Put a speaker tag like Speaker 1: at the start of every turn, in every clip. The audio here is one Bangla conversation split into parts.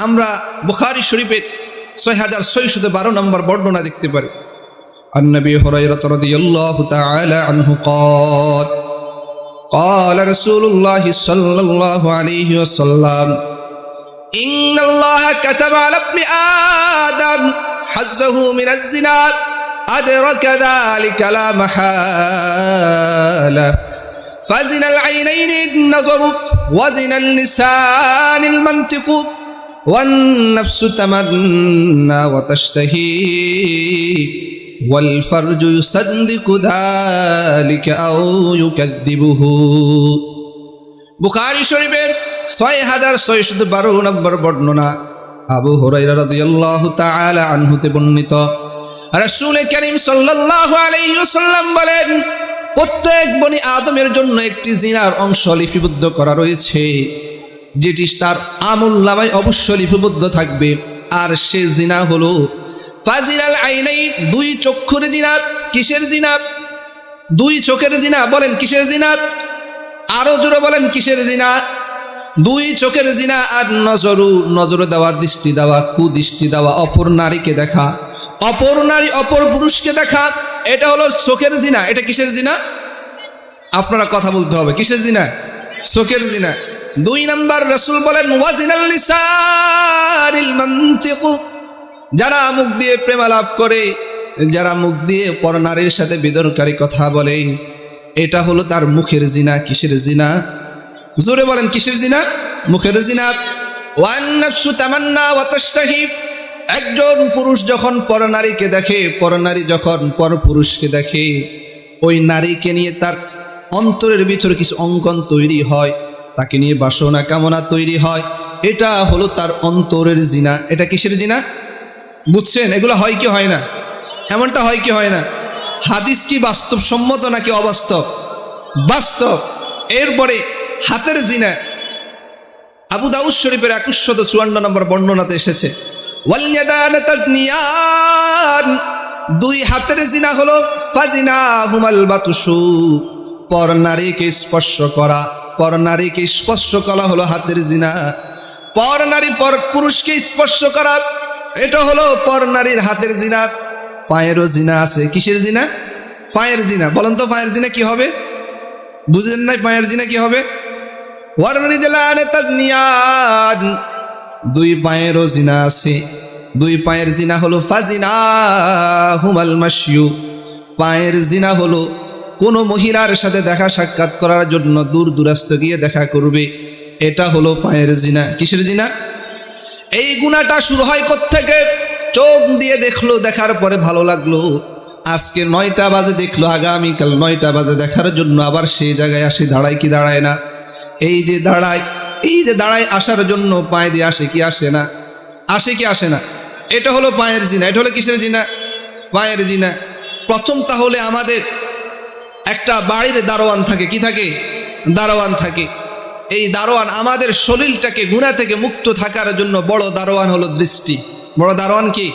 Speaker 1: আমরা বুখারী শরীফের 6612 নম্বর বর্ণনা দেখতে পারি। عن أبي هريرة رضي الله تعالى عنه قال قال رسول الله صلى الله عليه وسلم إن الله كتب على ابن آدم حظه من الزنا أدرك ذلك لا محالة فزنا العينين النظر وزنا اللسان المنطق والنفس تمنى وتشتهي والفرج يصدق ذلك أو يكذبه। বুখারী শরীফের 6612 নম্বর বর্ণনা আবু হুরায়রা রাদিয়াল্লাহু তাআলা আনহুতে বর্ণিত। রাসূল করিম সাল্লাল্লাহু আলাইহি ওয়াসাল্লাম বলেন, প্রত্যেক বনি আদমের জন্য একটি জিনার অংশ লিপিবদ্ধ করা রয়েছে, যেটি তার আমলনামায় অবশ্যই লিপিবদ্ধ থাকবে। আর সে জিনা হলো ফাজিনাল আইনাইন, দুই চক্ষুর জিনা। কিসের জিনা? দুই চোখের জিনা। বলেন কিসের জিনা? আরো জোরে বলেন কিসের জিনা? দুই চোখের জিনা। আর নজরু, নজরে দেওয়া, দৃষ্টি দেওয়া, কুদৃষ্টি দেওয়া, অপর নারীকে দেখা, অপর নারী অপর পুরুষকে দেখা, এটা হলো চোখের জিনা। এটা কিসের জিনা? আপনারা কথা বলতে হবে, কিসের জিনা? চোখের জিনা। দুই নাম্বার রাসূল বলেন ওয়াজিনাল লিসানিল মানতিক, যারা মুখ দিয়ে প্রেমালাপ করে, যারা মুখ দিয়ে পরনারীর সাথে বিতর্ককারী কথা বলে, এটা হলো তার মুখের জিনা। কিসের জিনা? জোরে বলেন কিসের জিনা? মুখের জিনা। ওয়ান নাফসু তামান্না ওয়া তাশতাহি, একজন পুরুষ যখন পরনারীকে দেখে, পরনারী যখন পরপুরুষকে দেখে, ওই নারীকে নিয়ে তার অন্তরের ভিতরে কিছু অঙ্কন তৈরি হয়, তাকে নিয়ে বাসনা কামনা তৈরি হয়, এটা হলো তার অন্তরের জিনা। এটা কিসের জিনা? বুঝছেন? এগুলো হয় কি হয় না? এমনটা হয় কি হয় না? হাদিস কি বাস্তবসম্মত নাকি অবাস্তব? বাস্তব। এরপরে হাতের জিনা। আবু দাউদ শরীফের 2154 নম্বর বর্ণনাতে এসেছে ওয়াল ইয়াদান তাজনিয়ান, দুই হাতের জিনা হলো ফাজিনা হুমাল বাতুসু, পর নারীকে স্পর্শ করা। পর নারীকে স্পর্শ করা হলো হাতের জিনা। পর নারী পর পুরুষকে স্পর্শ করা, এটা হলো পর নারীর হাতের জিনা। পায়েরও জিনা আছে। কিসের জিনা? পায়ের জিনা। বলেন তো পায়ের জিনা কি হবে? বুঝলেন নাই? পায়ের জিনা কি হবে? ওয়াররিজলান তাজনিয়ান, দুই পায়েরও জিনা আছে। দুই পায়ের জিনা হলো ফাজিনা হুমাল মাশিয়ু, পায়ের জিনা হলো কোনো মহিলার সাথে দেখা সাক্ষাৎ করার জন্য দূর দূরাস্ত গিয়ে দেখা করবে, এটা হলো পায়ের জিনা। কিসের জিনা? এই গুনাহটা শুরু হয় কোত্থেকে? চোখ দিয়ে দেখলো, দেখার পরে ভালো লাগলো, আজকে 9টা বাজে দেখলো, আগামীকাল 9টা বাজে দেখার জন্য আবার সেই জায়গায় আসে। দাঁড়ায় কি দাঁড়ায় না? এই যে দাঁড়ায়, এই যে দাঁড়ায় আসার জন্য পায়ে দিয়ে আসে কি আসে না? আসে কি আসে না? এটা হলো পায়ের জিনা। এটা হলো কিসের জিনা? পায়ের জিনা। প্রথম তাহলে আমাদের একটা বাড়ির দারোয়ান থাকে। কি থাকে? দারোয়ান থাকে। এই দারোয়ান আমাদের শরীরটাকে গুনাহ থেকে মুক্ত থাকার জন্য বড় দারোয়ান হলো দৃষ্টি। বড় দারোয়ান কি?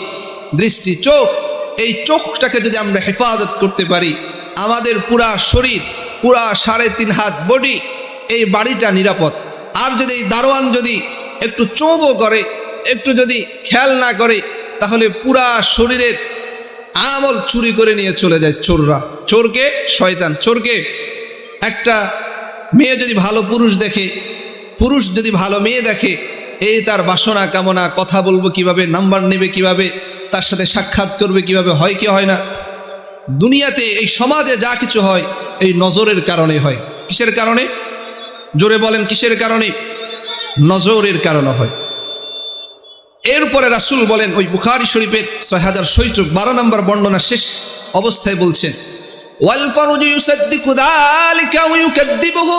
Speaker 1: দৃষ্টি, চোখ। এই চোখটাকে যদি আমরা হেফাজত করতে পারি, আমাদের পুরা শরীর, পুরা 3.5 হাত বডি, এই বাড়িটা নিরাপদ। আর যদি এই দারোয়ান যদি একটু চোখও করে, একটু যদি খেয়াল না করে, তাহলে পুরা শরীরের আমল চুরি করে নিয়ে চলে যায় চোররা। চোরকে? শয়তান। চোরকে? একটা মেয়ে যদি ভালো পুরুষ দেখে, পুরুষ যদি ভালো মেয়ে দেখে, এই তার বাসনা কামনা, কথা বলবো কিভাবে, নাম্বার নেবে কিভাবে, তার সাথে সাক্ষাৎ করবে কিভাবে, হয় কি হয় না? দুনিয়াতে এই সমাজে যা কিছু হয় এই নজরের কারণে হয়। কিসের কারণে? জোরে বলেন কিসের কারণে? নজরের কারণে হয়। এরপরে রাসূল বলেন, ওই বুখারী শরীফের 6612 নম্বর বর্ণনা শেষ অবস্থায় বলছেন ওয়াল ফারজু ইউসাদ্দিকু যালিকা ওয়া ইউকাদ্দিবুহু,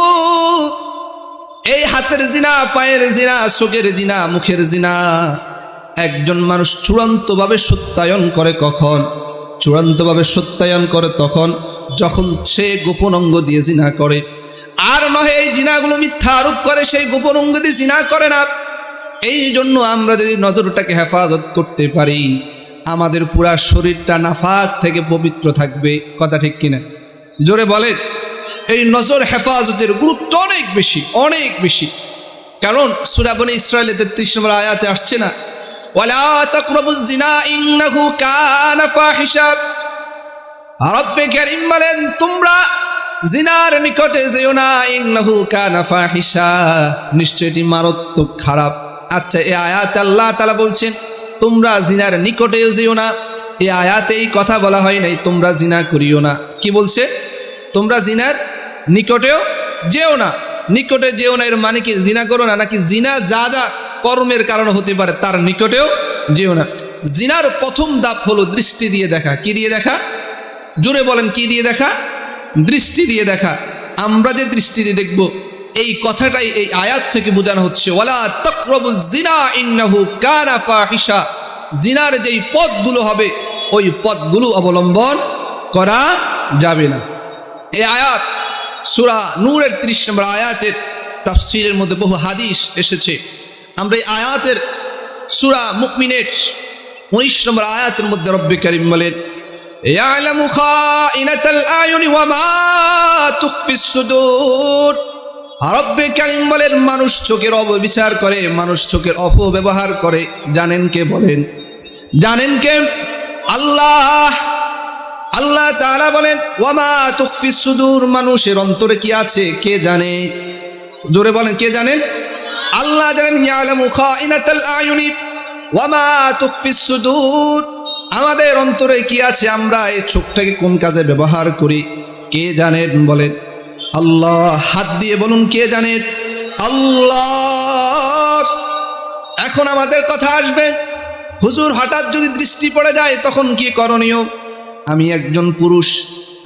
Speaker 1: এই হাতের জিনা, পায়ের জিনা, চোখের জিনা, মুখের জিনা একজন মানুষ চূড়ান্তভাবে সত্যায়ন করে কখন? চূড়ান্তভাবে সত্যায়ন করে তখন যখন সে গোপন অঙ্গ দিয়ে জিনা করে। আর নহে এই জিনাগুলো মিথ্যা আরোপ করে, সেই গোপন অঙ্গ দিয়ে জিনা করে না। এই জন্য আমরা যদি নজরটাকে হেফাজত করতে পারি, আমাদের পুরা শরীরটা নাফাক থেকে পবিত্র থাকবে। কথা ঠিক কিনা? জোরে বলেন। এই নজর হেফাজতের গুরুত্ব অনেক বেশি, অনেক বেশি। কারণ সূরা বনী ইসরাঈলের 33 নম্বর আয়াতে আসছে না, ওয়ালা তাকরাবুজ জিনা ইন্নাহু কানা ফাহিশা। রব্বে কারীম বলেন তোমরা জিনার নিকটে যেও না, ইন্নাহু কানা ফাহিশা, নিশ্চয় এটি মারাত্মক খারাপ। আচ্ছা, এই আয়াতে আল্লাহ তাআলা বলছেন তোমরা জিনার নিকটেও যেও না, এই আয়াতে এই কথা বলা হয় নাই তোমরা জিনা করিও না। কি বলছে? তোমরা জিনার নিকটেও যেও না। নিকটে যেও না এর মানে কি জিনা করো না, নাকি জিনা যা যা কর্মের কারণে হতে পারে তার নিকটেও যেও না? জিনার প্রথম ধাপ হলো দৃষ্টি দিয়ে দেখা। কি দিয়ে দেখা? জোরে বলেন, কি দিয়ে দেখা? দৃষ্টি দিয়ে দেখা। আমরা যে দৃষ্টি দিয়ে দেখব, এই কথাটাই এই আয়াত থেকে বোঝানো হচ্ছে, ওয়ালা তাকরাবুজ জিনা ইন্নাহু কানা ফাহিশা। জিনার যেই পথগুলো হবে ওই পথগুলো অবলম্বন করা যাবে না। এই আয়াত সূরা নূরের 30 নম্বর আয়াতের তাফসীরের মধ্যে বহু হাদিস এসেছে। আমরা এই আয়াতের সূরা মুমিনের 19 নম্বর আয়াতের মধ্যে রব্বে কারীম বলেন, ইয়ালামু খাইনাতাল আয়ুনি ওয়া মা তুখফিস সুদূর। রব্বে কারীম বলেন মানুষ চোখের অপবিচার করে, মানুষ চোখের অপব্যবহার করে। জানেন কে? বলেন জানেন কে? আল্লাহ। আল্লাহ তাআলা বলেন ওয়া মা তুখফিস সুদূর, মানুষের অন্তরে কি আছে কে জানে? জোরে বলেন, কে জানেন? আল্লাহ জানেন। ইয়ালামু খাইনাতাল আয়ুনি ওয়া মা তুখফিস সুদূর, আমাদের অন্তরে কি আছে, আমরা এই চোখটাকে কোন কাজে ব্যবহার করি কে জানেন? বলেন আল্লাহ। হাত দিয়ে বলুন কে জানেন? আল্লাহ। এখন আমাদের কথা আসবে, হুজুর হঠাৎ যদি দৃষ্টি পড়ে যায় তখন কি করণীয়? আমি একজন পুরুষ,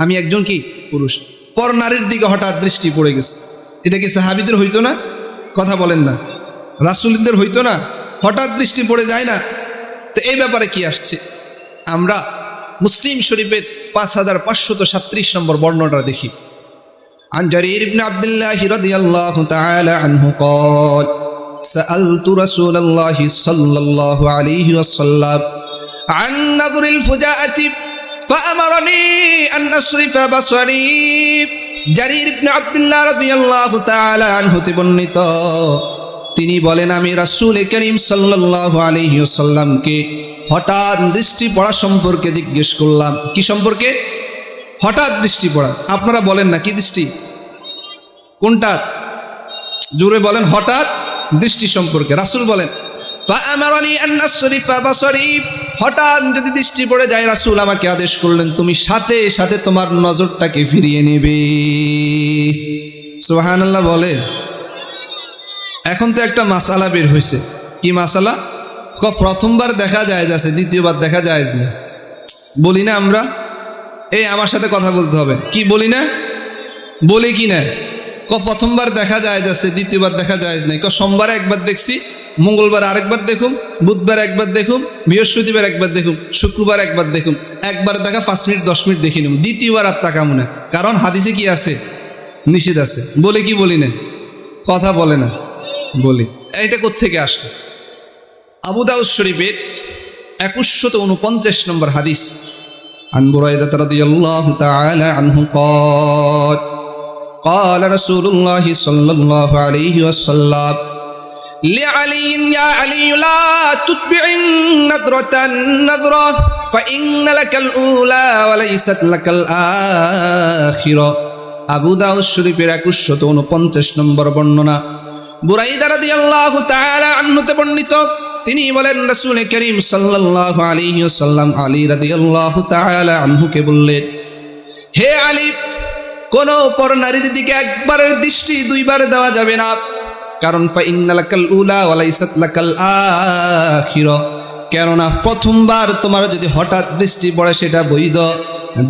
Speaker 1: আমি একজন কি পুরুষ, পর নারীর দিকে হঠাৎ দৃষ্টি পড়ে গেছে, এটা কি সাহাবীদের হইতো না? কথা বলেন না, রাসূলদের হইতো না? হঠাৎ দৃষ্টি পড়ে যায় না? তো এই ব্যাপারে কি আসছে? আমরা মুসলিম শরীফের 5537 নম্বর বর্ণনাটা দেখি। عن جرير بن عبد الله رضي الله تعالى عنه قال سألت رسول الله صلى الله عليه وسلم عن نظر الفجاءة فأمرني أن أصرف بصري। জারির ইবনে আব্দুল্লাহ রাদিয়াল্লাহু তাআলা আনহু বর্ণিত, তিনি বলেন আমি রাসূল করিম সাল্লাল্লাহু আলাইহি ওয়াসাল্লামকে হঠাৎ দৃষ্টি পড়া সম্পর্কে জিজ্ঞেস করলাম। কি সম্পর্কে? হঠাৎ দৃষ্টি পড়া। আপনারা বলেন না কি দৃষ্টি? কোনটা? জোরে বলেন। হঠাৎ দৃষ্টি সম্পর্কে রাসূল বলেন ফাআমারানি আন আসরিফা বাসারি, হঠাৎ যদি দৃষ্টি পড়ে যায় রাসূল আমাকে আদেশ করলেন তুমি সাথে সাথে তোমার নজরটাকে ফিরিয়ে নেবে। সুবহানাল্লাহ বলেন। এখন তো একটা মাসালা বের হয়েছে। কি মাসালা? প্রথমবার দেখা যায় যাচ্ছে, দ্বিতীয়বার দেখা যায় না। বলি না আমরা? এই আমার সাথে কথা বলতে হবে। কি বলি না? বলি কি না? প্রথমবার দেখা যায় যাচ্ছে, দ্বিতীয়বার দেখা যায় নাই। সোমবার একবার দেখছি, মঙ্গলবার আরেকবার দেখুন, বুধবার একবার দেখুন, বৃহস্পতিবার একবার দেখুন, শুক্রবার একবার দেখুন। একবার দেখা 5 মিনিট 10 মিনিট দেখি নেব, দ্বিতীয়বার আর তাকাবো না, কারণ হাদিসে কি আছে? নিষেধ আছে। বলে কি বলি না? কথা বলে না, বলি। এটা কোত্থেকে আসলো? আবু দাউদ শরীফের 2149 নম্বর হাদিস। عن بريدة رضي الله تعالى عنه قال قال رسول الله صلى الله عليه وسلم لعلي يا علي لا تتبع النظرة النظرة فإن لك الأولى وليست لك الآخرة। আবু দাউদ শরীফের 2149 নম্বর বর্ণনা। বুরাইদা রাদিয়াল্লাহু তাআলা আনহু বর্ণিত, তিনি বলেন রাসূল করিম সাল্লাল্লাহু আলাইহি ওয়াসাল্লাম আলী রাদিয়াল্লাহু তাআলা আনহুকে বললেন, হে আলী, কোন পর নারীর দিকে একবারের দৃষ্টি দুইবার দেওয়া যাবে না, কারণ ফাইন্নালাকাল উলা ওয়া লাইসাত লাকাল আখিরা, কেননা প্রথমবার তোমার যদি হঠাৎ দৃষ্টি পড়ে সেটা বৈধ,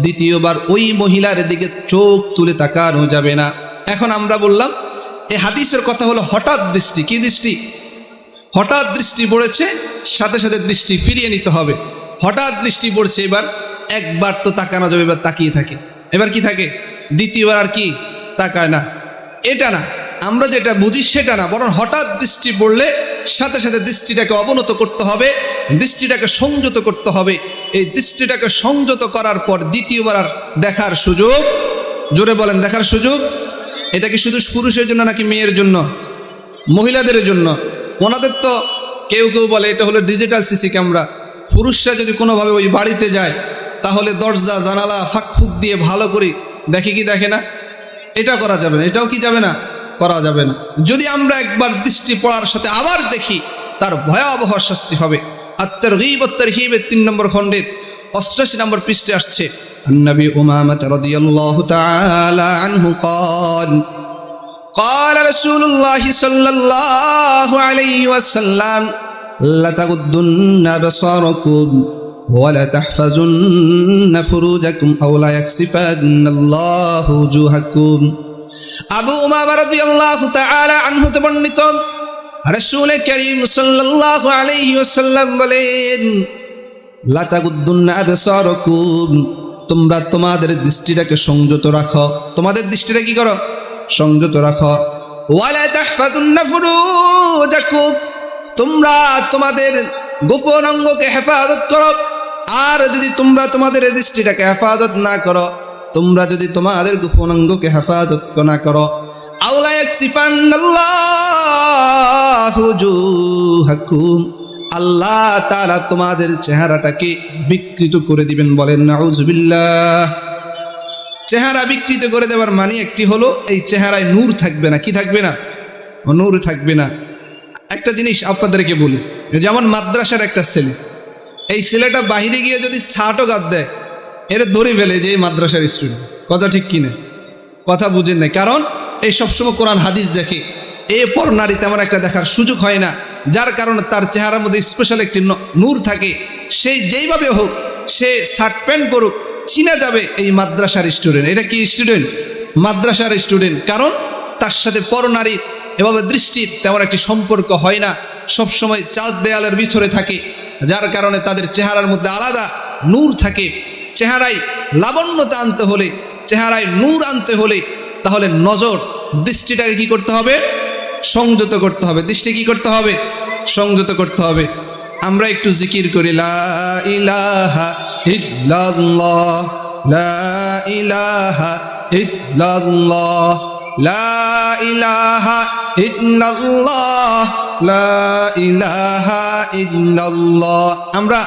Speaker 1: দ্বিতীয়বার ওই মহিলার দিকে চোখ তুলে তাকানো যাবে না। এখন আমরা বললাম এই হাদিসের কথা হলো হঠাৎ দৃষ্টি। কি দৃষ্টি? হঠাৎ দৃষ্টি পড়েছে, সাথে সাথে দৃষ্টি ফিরিয়ে নিতে হবে। হঠাৎ দৃষ্টি পড়ছে, এবার একবার তো তাকানো যাবে, এবার তাকিয়ে থাকে, এবার কি থাকে? দ্বিতীয়বার আর কি তাকায় না। এটা না, আমরা যেটা বুঝি সেটা না, বরং হঠাৎ দৃষ্টি পড়লে সাথে সাথে দৃষ্টিটাকে অবনত করতে হবে, দৃষ্টিটাকে সংযত করতে হবে। এই দৃষ্টিটাকে সংযত করার পর দ্বিতীয়বার আর দেখার সুযোগ, জোরে বলেন দেখার সুযোগ। এটা কি শুধু পুরুষের জন্য নাকি মেয়ের জন্য? মহিলাদের জন্য ওনাদের তো কেউ কেউ বলে এটা হলো ডিজিটাল সিসি ক্যামেরা। পুরুষরা যদি কোনোভাবে ওই বাড়িতে যায় তাহলে দরজা জানালা ফাঁক দিয়ে ভালো করে দেখে কি দেখে না, এটা করা যাবে না। এটাও কি যাবে না, করা যাবে না। যদি আমরা একবার দৃষ্টি পড়ার সাথে আবার দেখি তার ভয়াবহ শাস্তি হবে। আত-তারগীব ওয়াত-তারহীবের 3 নম্বর খণ্ডের 88 নম্বর পৃষ্ঠে আসছে, নবী উমামা রাদিয়াল্লাহু তাআলা আনহু قال قال رسول الله صلى الله عليه وسلم لا تغضن أبصاركم ولا تحفظن فروجكم أو لا يكسفن الله وجوهكم। আবু উমামা রাদিয়াল্লাহু তাআলা আনহু তে বর্ণিত রাসূল করিম সাল্লাল্লাহু আলাইহি ওয়াসাল্লাম বলেন, লা তাগুদ্দুন্না আবসারাকুম, তোমরা তোমাদের দৃষ্টিটাকে সংযত রাখো। তোমাদের দৃষ্টিটা কি করো, সংযত রাখো। ওয়ালা তাহফাযুন্না ফুরুজাকুম, তোমরা তোমাদের গোপন অঙ্গকে হেফাজত করো। আর যদি তোমরা তোমাদের দৃষ্টিটাকে হেফাজত না করো, তোমরা যদি তোমাদের গোপন অঙ্গকে হেফাজত না করো, আওলা ইয়াকসিফান্নাল্লাহু ওয়াজুহাকুম, আল্লাহ তাআলা তোমাদের চেহারাটাকে বিকৃত করে দিবেন। বলেন নাউযুবিল্লাহ। চেহারা বিকৃত করে দেওয়ার মানে একটি হলো এই চেহারায় নূর থাকবে না। কি থাকবে না, নূর থাকবে না। একটা জিনিস আপনাদেরকে বলি, যেমন মাদ্রাসার একটা ছেলে, এই ছেলেটা বাহিরে গিয়ে যদি ছাটও গাদ দেয় এর দড়ি ফেলে যে এই মাদ্রাসার স্টুডেন্ট। কথা ঠিক কিনা, কথা বুঝেন না। কারণ এই সবসময় কোরআন হাদিস দেখে, এ পর নারী তেমন একটা দেখার সুযোগ হয় না, যার কারণে তার চেহারার মধ্যে স্পেশাল একটি নূর থাকে। সেই যেইভাবে হোক সে শার্ট প্যান্ট পরুক, চিনা যাবে এই মাদ্রাসার স্টুডেন্ট। এটা কি স্টুডেন্ট, মাদ্রাসার স্টুডেন্ট। কারণ তার সাথে পর নারীর এভাবে দৃষ্টির তেমন একটি সম্পর্ক হয় না, সবসময় চার দেয়ালের ভিতরে থাকে, যার কারণে তাদের চেহারার মধ্যে আলাদা নূর থাকে। চেহারায় লাবণ্যতা আনতে হলে, চেহারায় নূর আনতে হলে তাহলে নজর, দৃষ্টিটাকে কি করতে হবে, সংযত করতে হবে। দৃষ্টি কি করতে হবে, সংযত করতে হবে। আমরা একটু জিকির করি, লা ইলাহা ইল্লাল্লাহ, লা ইলাহা ইল্লাল্লাহ, লা ইলাহা ইল্লাল্লাহ, লা ইলাহা ইল্লাল্লাহ। আমরা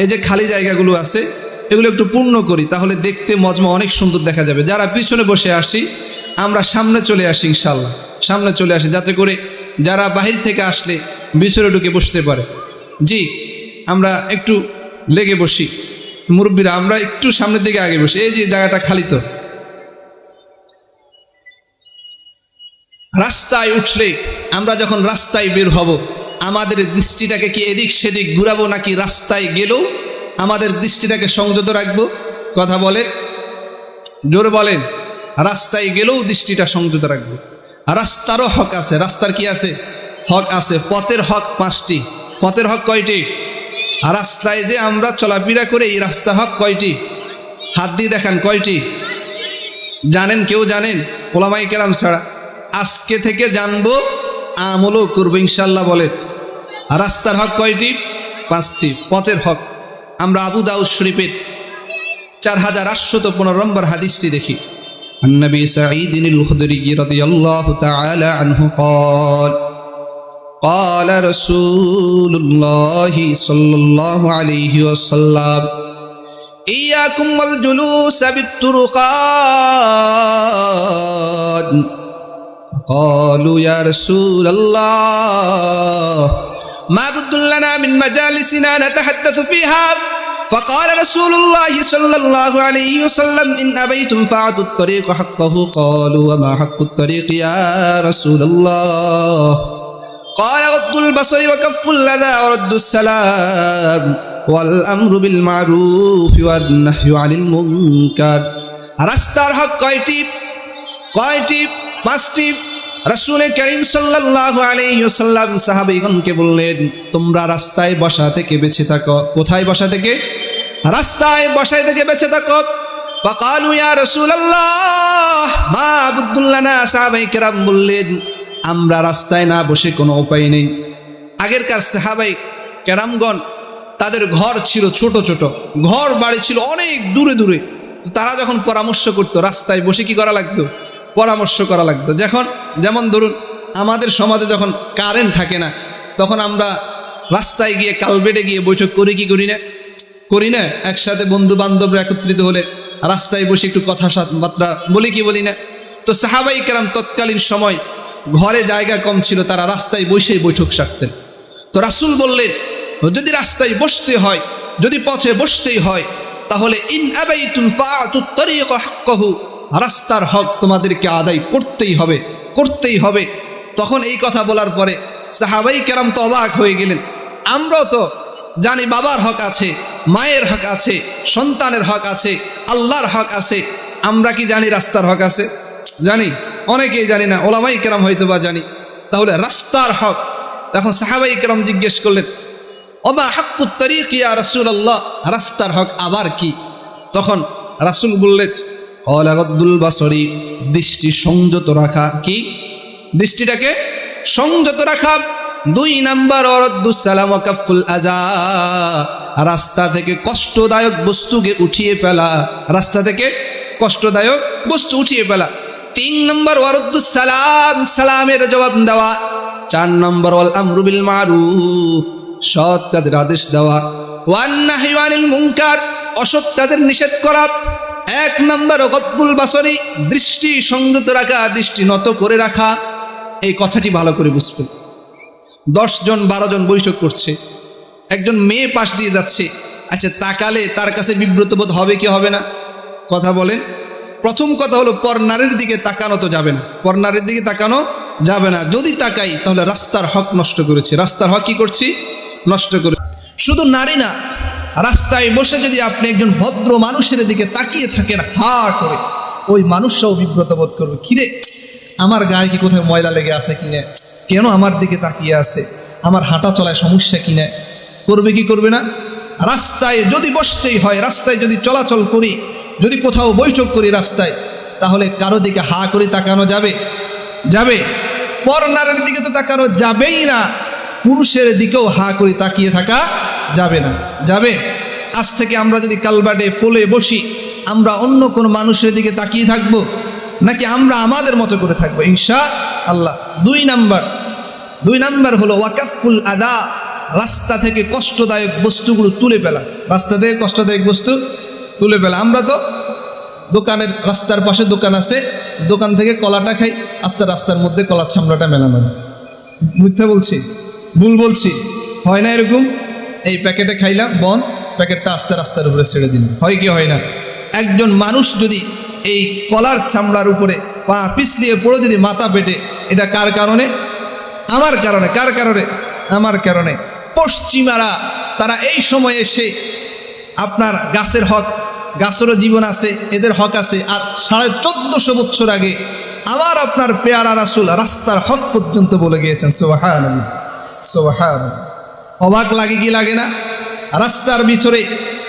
Speaker 1: এই যে খালি জায়গাগুলো আছে এগুলো একটু পূর্ণ করি, তাহলে দেখতে মজমা অনেক সুন্দর দেখা যাবে। যারা পিছনে বসে আসি আমরা সামনে চলে আসি, ইনশাআল্লাহ সামনে চলে আসি, যাতে করে যারা বাহির থেকে আসলে ভিতরে ঢুকে বসতে পারে। জি, আমরা একটু লেগে বসি, মুরব্বীরা আমরা একটু সামনের দিকে আগে বসি। এই যে জায়গাটা খালি, তো রাস্তায় উঠলে আমরা যখন রাস্তায় বের হব আমাদের দৃষ্টিটাকে কি এদিক সেদিক ঘুরাবো, নাকি রাস্তায় গেলেও আমাদের দৃষ্টিটাকে সংযত রাখবো? কথা বলেন, জোরে বলেন। রাস্তায় গেলেও দৃষ্টিটা সংযত রাখবো। রাস্তারও হক আছে, রাস্তার কি আছে, হক আছে। পথের হক 5টি। পথের হক কয়টি? আর রাস্তায় যে আমরা চলাফেরা করে এই রাস্তার হক কয়টি? হাত দিয়ে দেখান কয়টি জানেন? কেউ জানেন? ওলামায়ে কেরাম ছাড়া। আজকে থেকে জানবো, আমলও করবো ইনশাল্লাহ। বলে রাস্তার হক কয়টি? 5টি। পথের হক আমরা আবু দাউদ শরীফের 4815 নম্বর হাদিসটি দেখি। النبي سعيد الخدري رضي الله تعالى عنه قال قال رسول الله صلى الله عليه وسلم إياكم والجلوس بالطرقات قالوا يا رسول الله ما بد لنا من مجالسنا نتحدث فيها فقال رسول الله صلى الله عليه وسلم إن أبيتم فأعطوا الطريق حقه قالوا وما حق الطريق يا رسول الله قال غض البصر وكف الأذى ورد السلام والأمر بالمعروف والنهي عن المنكر। রাস্তার হক কয়টি? কয়টি? 5টি। রাসূল করিম সাল্লাল্লাহু আলাইহি ওয়াসাল্লাম সাহাবীগণকে বললেন, তোমরা রাস্তায় বসা থেকে বেঁচে থাকো। কোথায় বসা থেকে? রাস্তায় বসা থেকে বেঁচে থাকো। ফাকালু ইয়া রাসূলুল্লাহ মা বুদ্দুল্লানা। সাহাবায়ে কেরাম বললেন, আমরা রাস্তায় না বসে কোনো উপায় নেই। আগেরকার সাহাবায়ে কেরামগণ তাদের ঘর ছিল ছোট ছোট, ঘর বাড়ি ছিল অনেক দূরে দূরে। তারা যখন পরামর্শ করতো রাস্তায় বসে কি করা লাগতো? পরামর্শ করা লাগতো। যেমন ধরুন আমাদের সমাজে যখন কারেন্ট থাকে না তখন আমরা রাস্তায় গিয়ে কালবেটে গিয়ে বৈঠক করি কি করি না একসাথে বন্ধু বান্ধবরা একত্রিত হলে রাস্তায় বসে একটু কথাবার্তা বলি কি বলি না। তো সাহাবাই কেরাম তৎকালীন সময় ঘরে জায়গা কম ছিল, তারা রাস্তায় বসেই বৈঠক সারতেন। তো রাসূল বললেন, যদি রাস্তায় বসতে হয়, যদি পথে বসতেই হয়, তাহলে ইন আবাইতুল ফাআতুত তরিক হাক্কাহু, রাস্তার হক তোমাদেরকে আদায় করতেই হবে। তখন এই কথা বলার পরে সাহাবাই কেরাম তো অবাক হয়ে গেলেন। আমরাও তো জানি বাবার হক আছে, মায়ের হক আছে, সন্তানের হক আছে, আল্লাহর হক আছে। আমরা কি জানি রাস্তার হক আছে? জানি? অনেকেই জানি না, ওলামাই কেরাম হয়তো বা জানি। তাহলে রাস্তার হক, তখন সাহাবাই কেরাম জিজ্ঞেস করলেন, ওমা হাক্কুত তরিক ইয়া রাসূলুল্লাহ, রাস্তার হক আবার কি? তখন রাসূল বললেন, ক্বালা গাদ্দুল বাসরি, দৃষ্টি সংযত রাখা। কি? দৃষ্টিটাকে সংযত রাখা। 2 নাম্বার ওয়ারাদ্দুস সালাম ওয়া কাফুল আযা, রাস্তা থেকে কষ্টদায়ক বস্তুকে উঠিয়ে ফেলা, রাস্তা থেকে কষ্টদায়ক বস্তু উঠিয়ে ফেলা। 3 নম্বর ওয়ারাদ্দুস সালাম, সালামের জবাব দেওয়া। 4 নম্বর ওয়াল আমরু বিল মারুফ, সৎ কাজের আদেশ দেওয়া। ওয়ান নাহয়ু আনিল মুনকার, অসৎ কাজের নিষেধ করা। 1 নম্বর গাদ্দুল বাসরি, দৃষ্টি সংযত রাখা, দৃষ্টি নত করে রাখা। এই কথাটি ভালো করে বুঝবেন। 10 জন 12 জন বৈঠক করছে, একজন মেয়ে পাশ দিয়ে যাচ্ছে। আচ্ছা, তাকালে তার কাছে বিব্রত বোধ হবে কি হবে না? কথা বলেন। প্রথম কথা হলো, পরনারীর দিকে তাকানো তো যাবে না, পরনারীর দিকে তাকানো যাবে না। যদি তাকাই তাহলে রাস্তার হক নষ্ট করেছি। রাস্তার হক কি করছি? নষ্ট করে। শুধু নারী না, রাস্তায় বসে যদি আপনি একজন ভদ্র মানুষের দিকে তাকিয়ে থাকেন হা করে, ওই মানুষটাও বিব্রত বোধ করবে। কিরে, আমার গায়ে কি কোথাও ময়লা লেগে আছে কিনা, কেন আমার দিকে তাকিয়ে আছে, আমার হাঁটা চলায় সমস্যা কিনা, করবে কি করবে না? রাস্তায় যদি বসতেই হয়, রাস্তায় যদি চলাচল করি, যদি কোথাও বৈঠক করি রাস্তায়, তাহলে কারো দিকে হা করে তাকানো যাবে? পরনারীর দিকে তো তাকানো যাবেই না, পুরুষের দিকেও হা করে তাকিয়ে থাকা যাবে না। যাবে? আজ থেকে আমরা যদি কালবাটে পোলে বসি, আমরা অন্য কোনো মানুষের দিকে তাকিয়ে থাকবো নাকি আমরা আমাদের মতো করে থাকবো? ইনশাআল্লাহ। 2 নাম্বার হলো ওয়াকাফুল আদা, রাস্তা থেকে কষ্টদায়ক বস্তুগুলো তুলে ফেলা। রাস্তা থেকে কষ্টদায়ক বস্তু তুলে ফেলা। আমরা তো দোকানের, রাস্তার পাশে দোকান আছে, দোকান থেকে কলাটা খাই, আস্তে রাস্তার মধ্যে কলার চামড়াটা মেলানো। মিথ্যা বলছি? ভুল বলছি? হয় না এরকম? এই প্যাকেটে খাইলাম, বন প্যাকেটটা আস্তে রাস্তার উপরে ছেড়ে দিন, হয় কি হয় না? একজন মানুষ যদি এই কলার চামড়ার উপরে পা পিছলিয়ে পড়ে যদি মাথা পেটে, এটা কার কারণে? আমার কারণে। কার কারণে? আমার কারণে। পশ্চিমারা তারা এই সময় এসে আপনার গাছের হক, গাছেরও জীবন আছে, এদের হক আছে। আর 1450 বছর আগে আমার আপনার পেয়ারা রাসূল রাস্তার হক পর্যন্ত বলে গিয়েছেন। সুবহানাল্লাহ, সুবহানাল্লাহ। অবাক লাগে কি লাগে না? রাস্তার ভিতরে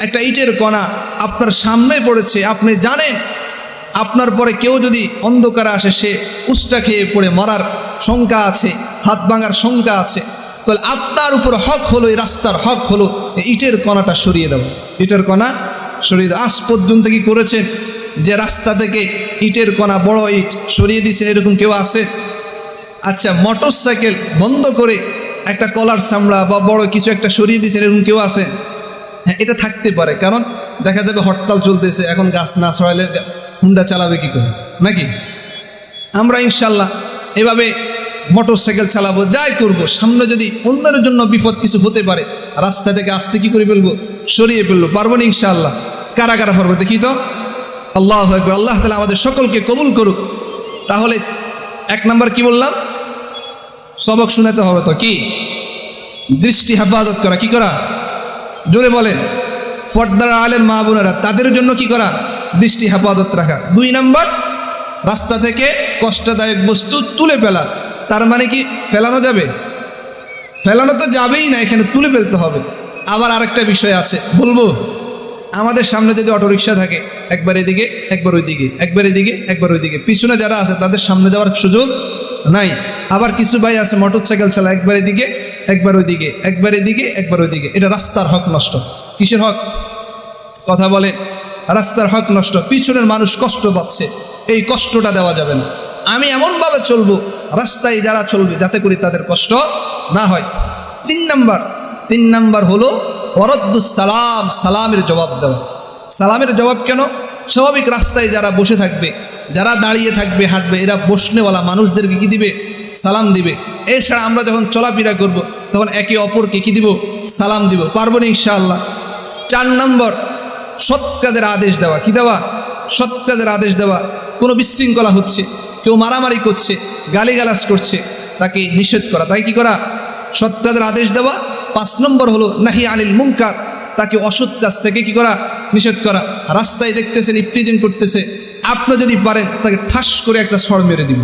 Speaker 1: একটা ইটের কণা আপনার সামনে পড়েছে, আপনি জানেন আপনার পরে কেউ যদি অন্ধকারে আসে, সে উষ্টা খেয়ে পড়ে মরার শঙ্কা আছে, হাত ভাঙার শঙ্কা আছে। তাহলে আপনার উপর হক হলো, এই রাস্তার হক হলো ইটের কণাটা সরিয়ে দেওয়া। ইটের কণা সরিয়ে দেওয়া। আজ পর্যন্ত কি করেছেন যে রাস্তা থেকে ইটের কণা, বড় ইট সরিয়ে দিয়েছেন? এরকম কেউ আছে? আচ্ছা, মোটর সাইকেল বন্ধ করে একটা কলার চামড়া বা বড় কিছু একটা সরিয়ে দিয়েছেন, এরকম কেউ আছে? হ্যাঁ, এটা থাকতে পারে। কারণ দেখা যাবে হরতাল চলতেছে, এখন গাছ না সরাইলে হুন্ডা চালাবে কি করে, নাকি? আমরা ইনশাল্লাহ এভাবে মোটর সাইকেল চালাবো, যাই করবো, সামনে যদি অন্যের জন্য বিপদ কিছু হতে পারে, রাস্তা থেকে আসতে কি করে ফেলবো? সরিয়ে ফেলবো। পারবো না ইনশাআল্লাহ? কারা কারা পারবো দেখি তো? আল্লাহু আকবার। আল্লাহ তাআলা আমাদের সকলকে কবুল করুক। তাহলে 1 নাম্বার কি বললাম? সবক শুনাতে হবে তো। কি? দৃষ্টি হেফাজত করা। কি করা? জোরে বলেন। পর্দার আলের মা বোনেরা, তাদের জন্য কি করা? দৃষ্টি হেফাজত রাখা। 2 নাম্বার, রাস্তা থেকে কষ্টদায়ক বস্তু তুলে ফেলা। তার মানে কি ফেলানো যাবে? ফেলানো তো যাবেই না, এখানে তুলে ফেলতে হবে। আবার আরেকটা বিষয় আছে, বলবো। আমাদের সামনে যদি অটোরিকশা থাকে, একবার এদিকে একবার ওইদিকে, একবার এদিকে একবার ওইদিকে, পিছনে যারা আছে তাদের সামনে যাওয়ার সুযোগ নাই। আবার কিছু ভাই আছে মোটর সাইকেল চালা, একবার এদিকে একবার ওইদিকে, একবার এদিকে একবার ওইদিকে। এটা রাস্তার হক নষ্ট। কিসের হক? কথা বলে। রাস্তার হক নষ্ট। পিছনের মানুষ কষ্ট পাচ্ছে, এই কষ্টটা দেওয়া যাবে না। আমি এমনভাবে চলবো রাস্তায় যারা চলবে যাতে করে তাদের কষ্ট না হয়। 3 নাম্বার হলো ওয়ারদ্দুস সালাম, সালামের জবাব দেওয়া। সালামের জবাব কেন? স্বাভাবিক রাস্তায় যারা বসে থাকবে, যারা দাঁড়িয়ে থাকবে, হাঁটবে, এরা বসনেওয়ালা মানুষদেরকে কি দিবে? সালাম দিবে। এছাড়া আমরা যখন চলাফেরা করব তখন একে অপরকে কি দিব? সালাম দিব। পারবো না ইনশাআল্লাহ। 4 নম্বর সৎ কাজের আদেশ দেওয়া। কি দেওয়া? সৎ কাজের আদেশ দেওয়া। কোনো বিশৃঙ্খলা হচ্ছে, কেউ মারামারি করছে, গালিগালাজ করছে, তাকে নিষেধ করা। তাই কি করা? সৎ কাজের আদেশ দেওয়া। 5 নম্বর হলো নাহি আনিল মুনকার, তাকে অসৎ কাজ থেকে কি করা? নিষেধ করা। রাস্তায় দেখতেছেন ইফটিজিং করতেছে, আপনি যদি পারেন তাকে ঠাস করে একটা সর মেরে দিব।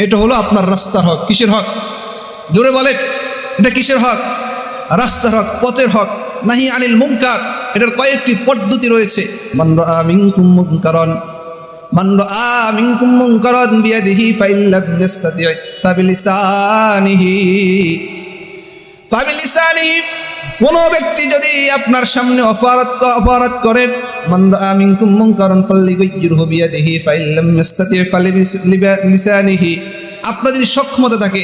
Speaker 1: এটা হলো আপনার রাস্তার হক। কিসের হক? জোরে বলেন, এটা কিসের হক? রাস্তার হক, পথের হক। নাহি আনিল মুনকার, এটার কয়েকটি পদ্ধতি রয়েছে। মান রাআ মিনকুম মুনকারান বিয়াদিহি ফাইল্লাম ইস্তাতি' ফাবিলিসানিহি, কোনো ব্যক্তি যদি আপনার সামনে অপরাধ করেন, মান রাআ মিনকুম মুনকারান ফালইয়ুগইয়িরহু বিয়াদিহি ফাইল্লাম ইস্তাতি' ফাবিলিসানিহি, আপনার যদি সক্ষমতা থাকে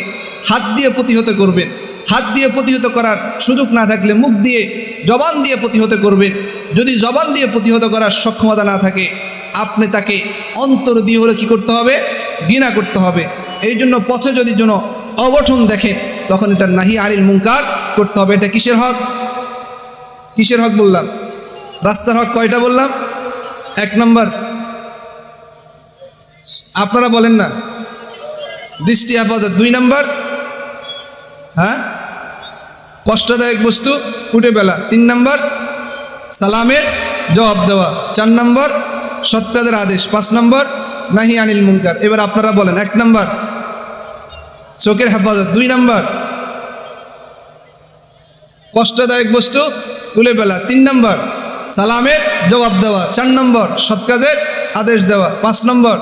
Speaker 1: হাত দিয়ে প্রতিহত করবেন। হাত দিয়ে প্রতিহত করার সুযোগ না থাকলে মুখ দিয়ে, জবান দিয়ে প্রতিহত করবেন। যদি জবান দিয়ে প্রতিহত করার সক্ষমতা না থাকে, আপনি তাকে অন্তর দিয়ে হলে কি করতে হবে? ঘৃণা করতে হবে। এই জন্য পথে যদি যেন অগঠন দেখেন তখন এটা নাহি আনিল মুনকার করতে হবে। এটা কিসের হক? কিসের হক বললাম? রাস্তার হক কয়টা বললাম? 1 নম্বর, আপনারা বলেন না, দৃষ্টি হেফাজত। 2 নম্বর, হ্যাঁ, কষ্টদায়ক বস্তু উঠে বেলা। 3 নম্বর, সালামের জবাব দেওয়া। 4 নম্বর, সৎ কাজের আদেশ। 5 নম্বর, নাহি আনিল মুনকার। এবার আপনারা বলেন, 1 নম্বর চোখের হেফাজত, 2 নম্বর কষ্টদায়ক বস্তু তুলে ফেলা, 3 নম্বর সালামের জবাব দেওয়া, 4 নম্বর সৎ কাজের আদেশ দেওয়া, 5 নম্বর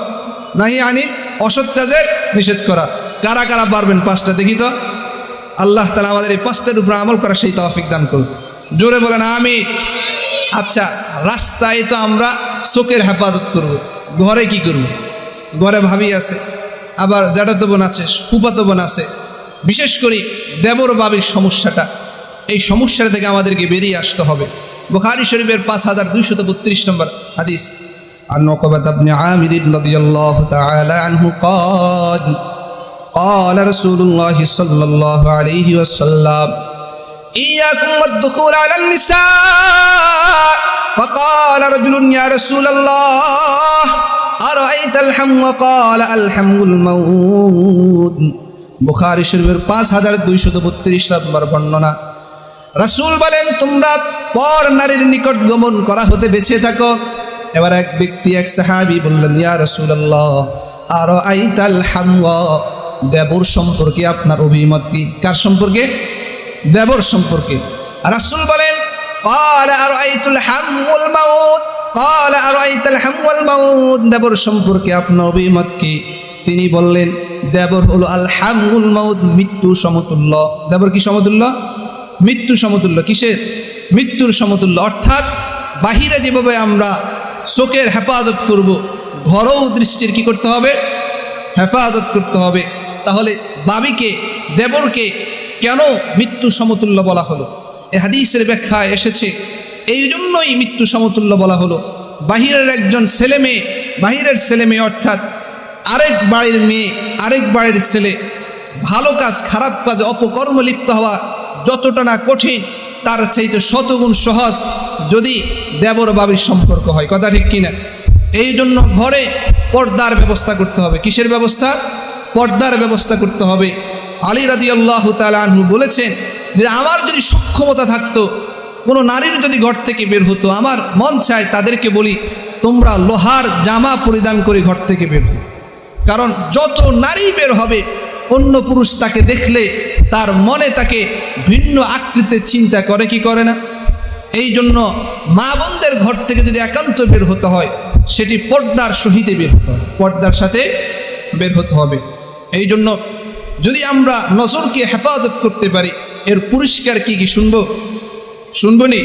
Speaker 1: নাহি আনিল অসৎ কাজের নিষেধ করা। কারা কারা পারবেন 5টা দেখি তো? আল্লাহ তাআলা আমাদের এই 5টার উপর আমল করা সেই তৌফিক দান করুন। জোরে বলেন আমিন। আচ্ছা, রাস্তায় তো আমরা চোখের হেফাজত করব, ঘরে কি করব? ঘরে ভাবি আছে, আবার জ্যাঠাতো বোন আছে, ফুফাতো বোন আছে। বিশেষ করে দেবর বাবির সমস্যাটা, এই সমস্যাটা থেকে আমাদেরকে বেরিয়ে আসতে হবে। বুখারী শরীফের 5232 নম্বর হাদিস, আন উকবাত ইবনে আমির রাদিয়াল্লাহু তাআলা আনহু قال قال رسول الله صلى الله عليه وسلم إياكم والدخول على النساء فقال رجل يا رسول الله أرأيت الحم وقال الحم الموت। বুখারী শরীফের 5232 নম্বর বর্ণনা। রাসূল বলেন, তোমরা পর নারীর নিকট গমন করা হতে বেঁচে থাকো। এবার এক ব্যক্তি, এক সাহাবী বললেন, ইয়া রাসূলুল্লাহ আরাআইতাল হামওয়া, দেবর সম্পর্কে আপনার অভিমত কি? কার সম্পর্কে? দেবর সম্পর্কে। রাসূল বলেন, ক্বালা আরাআইতুল হামওয়াল মাউত, ক্বালা আরাআইতাল হামওয়াল মাউত, দেবর সম্পর্কে আপনার অভিমত কি? তিনি বললেন, দেবর হলো আল হামউল মাউত, মৃত্যু সমতুল্য। দেবর কি সমতুল্য? মৃত্যু সমতুল্য। কিসের? মৃত্যুর সমতুল্য। অর্থাৎ বাহিরে যেভাবে আমরা চোখের হেফাজত করব, ঘরেও দৃষ্টির কি করতে হবে? হেফাজত করতে হবে। তাহলে বাবিকে, দেবরকে কেন মৃত্যু সমতুল্য বলা হলো? এ হাদিসের ব্যাখ্যায় এসেছে, এই জন্যই মৃত্যু সমতুল্য বলা হলো। বাহিরের একজন ছেলে মেয়ে, বাহিরের ছেলে মেয়ে অর্থাৎ আরেক বাড়ির মেয়ে, আরেক বাড়ির ছেলে, ভালো কাজ খারাপ কাজে অপকর্ম লিপ্ত হওয়া যতটা না কঠিন, তার চাইতে শতগুণ সহজ যদি দেবর বাবির সম্পর্ক হয়। কথা ঠিক কিনা? এই জন্য ঘরে পর্দার ব্যবস্থা করতে হবে। কিসের ব্যবস্থা? পর্দার ব্যবস্থা করতে হবে। আলী রাদিয়াল্লাহু তাআলা আনহু বলেছেন যে, আমার যদি সক্ষমতা থাকতো, কোনো নারীর যদি ঘর থেকে বের হতো, আমার মন চায় তাদেরকে বলি, তোমরা লোহার জামা পরিধান করে ঘর থেকে বের হো। কারণ যত নারী বের হবে, অন্য পুরুষ তাকে দেখলে তার মনে তাকে ভিন্ন আকৃতিতে চিন্তা করে কি করে না? এই জন্য মা বোনদের ঘর থেকে যদি একান্ত বের হতে হয়, সেটি পর্দার সহিতে বের হতে হবে, পর্দার সাথে বের হতে হবে। এই জন্য যদি আমরা নজরকে হেফাজত করতে পারি, এর পুরস্কার কি কি শুনবো? শুনবো নি?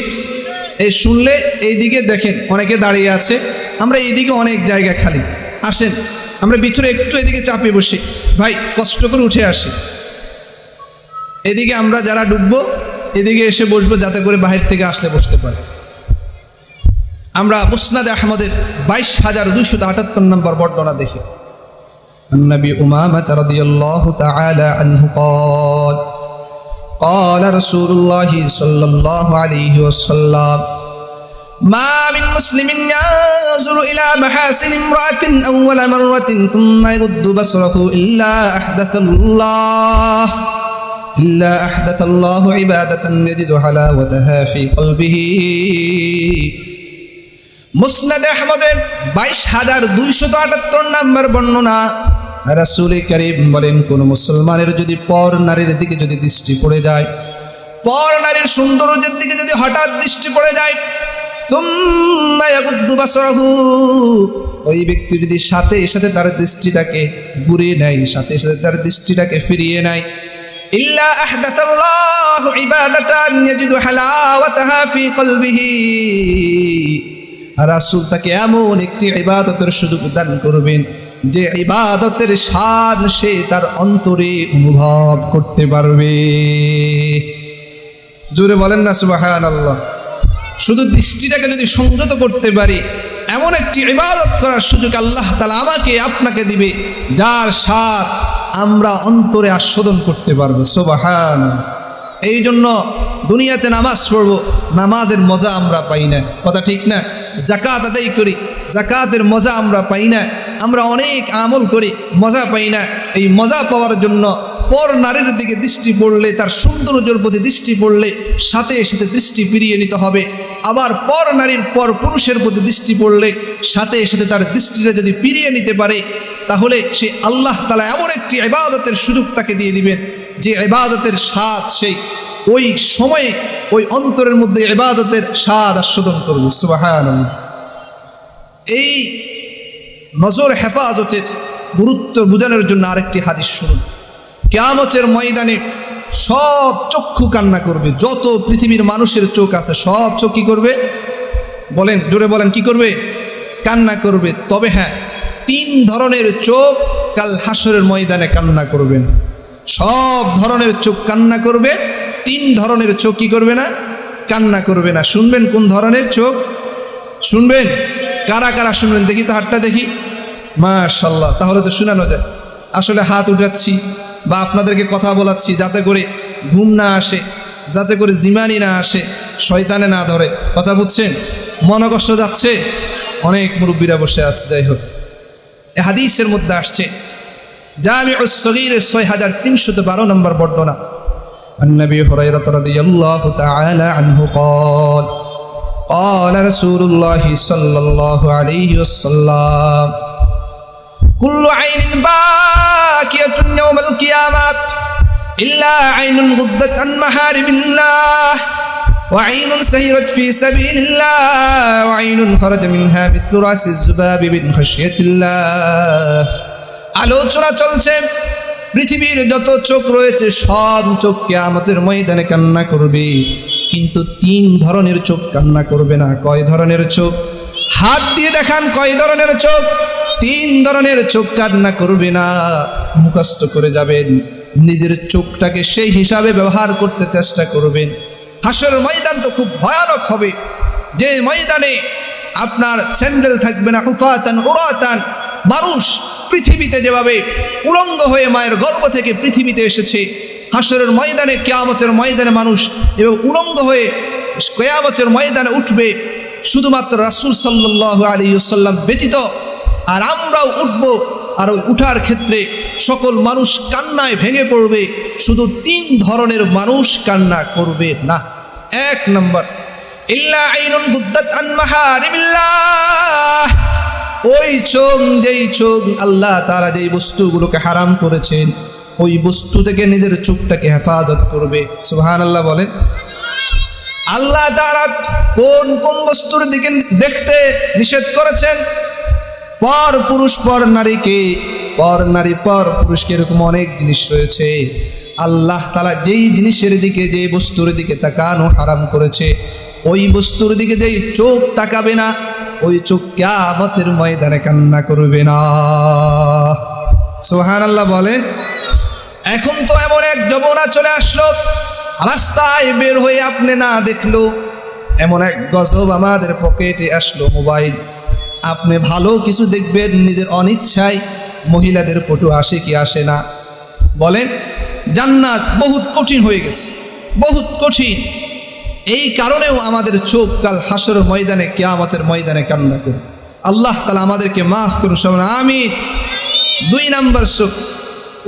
Speaker 1: এই শুনলে এই দিকে দেখেন অনেকে দাঁড়িয়ে আছে, আমরা এইদিকে অনেক জায়গা খালি, আসেন আমরা ভিতরে একটু এদিকে চাপে বসি, ভাই কষ্ট করে উঠে আসি, এদিকে আমরা যারা ডুববো এদিকে এসে বসবো, যাতে করে বাহির থেকে আসলে বসতে পারে। আমরা মুসনাদে আহমদের 22,278 নম্বর বর্ণনা দেখি। النبي أمامة رضي الله تعالى عنه قال قال رسول الله صلى الله عليه وسلم ما من مسلم ينظر إلى محاسن امرأة أول مرة ثم يغض بصره إلا أحدث الله عبادة يجد حلاوتها في قلبه। মুসনাদ আহমদের 22,278 নম্বর বর্ণনা। রাসূল কারীম বলেন, কোন মুসলমানের যদি পর নারীর দিকে যদি দৃষ্টি পড়ে যায়, পর নারীর সৌন্দর্যের দিকে যদি হঠাৎ দৃষ্টি পড়ে যায়, সুম্মা ইয়াগুদ্দু বাসরাহু, ওই ব্যক্তি যদি সাথে সাথে তার দৃষ্টিটাকে ঘুরিয়ে নেয়, সাথে সাথে তার দৃষ্টিটাকে ফিরিয়ে নেয়, ইল্লা আহদাতাল্লাহু ইবাদাতান ইয়াজিদু হালাওয়াতাহা ফি কলবিহি, রাসূল তাকে এমন একটি ইবাদতের সুযোগ দান করবেন যে ইবাদতের স্বাদ সে তার অন্তরে অনুভব করতে পারবে। জোরে বলেন না সুবহানাল্লাহ। শুধু দৃষ্টিটাকে যদি সংযত করতে পারি, এমন একটি ইবাদত করার সুযোগ আল্লাহ তাআলা আমাকে আপনাকে দিবে, যার স্বাদ আমরা অন্তরে আস্বাদন করতে পারবো। সুবহানাল্লাহ। এই জন্য দুনিয়াতে নামাজ পড়ব, নামাজের মজা আমরা পাই না, কথা ঠিক না? যাকাত আদায় করি, যাকাতের মজা আমরা পাই না, আমরা অনেক আমল করি, মজা পাই না। এই মজা পাওয়ার জন্য পর নারীর দিকে দৃষ্টি পড়লে, তার সৌন্দর্যের প্রতি দৃষ্টি পড়লে সাথে সাথে দৃষ্টি ফিরিয়ে নিতে হবে। আবার পর নারীর পর পুরুষের প্রতি দৃষ্টি পড়লে সাথে সাথে তার দৃষ্টিটা যদি ফিরিয়ে নিতে পারে, তাহলে সে আল্লাহ তাআলা এমন একটি ইবাদতের সুযোগ তাকে দিয়ে দিবেন যে ইবাদতের স্বাদ সেই ওই সময়ে ওই অন্তরের মধ্যে ইবাদতের স্বাদ আস্বাদন করবে। সুবহানাল্লাহ। এই নজর হেফাজতের গুরুত্ব বোঝানোর জন্য আরেকটি হাদিস শুনুন। কিয়ামতের ময়দানে সব চক্ষু কান্না করবে, যত পৃথিবীর মানুষের চোখ আছে সব চোখ কি করবে? বলেন, জোরে বলেন, কি করবে? কান্না করবে। তবে হ্যাঁ, 3 ধরনের চোখ কাল হাসরের ময়দানে কান্না করবেন। সব ধরনের চোখ কান্না করবে, 3 ধরনের চোখ কি করবে না? কান্না করবে না। শুনবেন কোন ধরনের চোখ? শুনবেন? কারা কারা শুনবেন দেখি তো, হাতটা দেখি। মাশাআল্লাহ, তাহলে তো শোনানো যায়। আসলে হাত উঠাচ্ছি বা আপনাদেরকে কথা বলাচ্ছি যাতে করে ঘুম না আসে, যাতে করে জিমানি না আসে, শয়তানে না ধরে। কথা বুঝছেন? মনকষ্ট যাচ্ছে, অনেক মুরব্বীরা বসে আছে। যাই হোক, এ হাদিসের মধ্যে আসছে জামিউস সগীরের 6312 নম্বর বর্ণনা। النبي هريرة رضي الله تعالى عنه قال قال رسول الله صلى الله عليه وسلم كل عين باكية يوم القيامة إلا عين غضت عن محارم الله وعين سهرت في سبيل الله وعين خرج منها مثل رأس الذباب من خشية الله। আলোচনা চলছে, পৃথিবীর যত চোখ রয়েছে সব চোখ কিয়ামতের ময়দানে কান্না করবে, কিন্তু 3 ধরনের চোখ কান্না করবে না। কয় ধরনের চোখ? হাত দিয়ে দেখান কয় ধরনের চোখ? 3 ধরনের চোখ কান্না করবে না। মুখস্থ করে যাবেন, নিজের চোখটাকে সেই হিসাবে ব্যবহার করতে চেষ্টা করবেন। হাসরের ময়দান তো খুব ভয়ানক হবে, যে ময়দানে আপনার স্যান্ডেল থাকবে না, হুফাতান উরাতান। মানুষ পৃথিবীতে যেভাবে উলঙ্গ হয়ে মায়ের গর্ভ থেকে পৃথিবীতে এসেছে, হাসরের ময়দানে কিয়ামতের ময়দানে মানুষ এবং উলঙ্গ হয়ে কিয়ামতের ময়দানে উঠবে, শুধুমাত্র রাসূল সাল্লাল্লাহু আলাইহি ওয়াসাল্লাম ব্যতীত। আর আমরাও উঠব, আর ওই উঠার ক্ষেত্রে সকল মানুষ কান্নায় ভেঙে পড়বে, শুধু 3 ধরনের মানুষ কান্না করবে না। 1 নম্বর, ইল্লা আইনুন গুদ্দাত আন মাহারিমিল্লাহ, ওই চোখ, যেই চোখ আল্লাহ তাআলা যেই বস্তুগুলোকে হারাম করেছেন ওই বস্তু থেকে নিজের চোখটাকে হেফাজত করবে। সুবহানাল্লাহ বলেন। আল্লাহ তাআলা কোন কোন বস্তুর দিকে দেখতে নিষেধ করেছেন? পর পুরুষ পর নারীকে, পর নারী পর পুরুষকে, এরকম অনেক জিনিস রয়েছে। আল্লাহ তাআলা যেই জিনিসের দিকে, যে বস্তুর দিকে তাকানো হারাম করেছে, ওই বস্তুর দিকে যেই চোখ তাকাবে না, ওই চোখ কিয়ামতের ময়দানে কান্না করবে না। সুবহানাল্লাহ বলেন। এখন তো এমন এক যমুনা চলে আসলো, রাস্তায় বের হয়ে আপনি না দেখলো এমন এক গজব আমাদের পকেটে আসলো মোবাইল। আপনি ভালো কিছু দেখবেন নিজের অনিচ্ছায়, মহিলাদের ফটো আসে কি আসে না বলেন? জান্নাত বহুত কঠিন হয়ে গেছে, বহুত কঠিন। এই কারণেও আমাদের চোখ কাল হাসরের ময়দানে, কিয়ামতের ময়দানে কান্না করে। আল্লাহ তাআলা আমাদেরকে মাফ করুন সবাই আমিন। 2 নম্বর চোখ,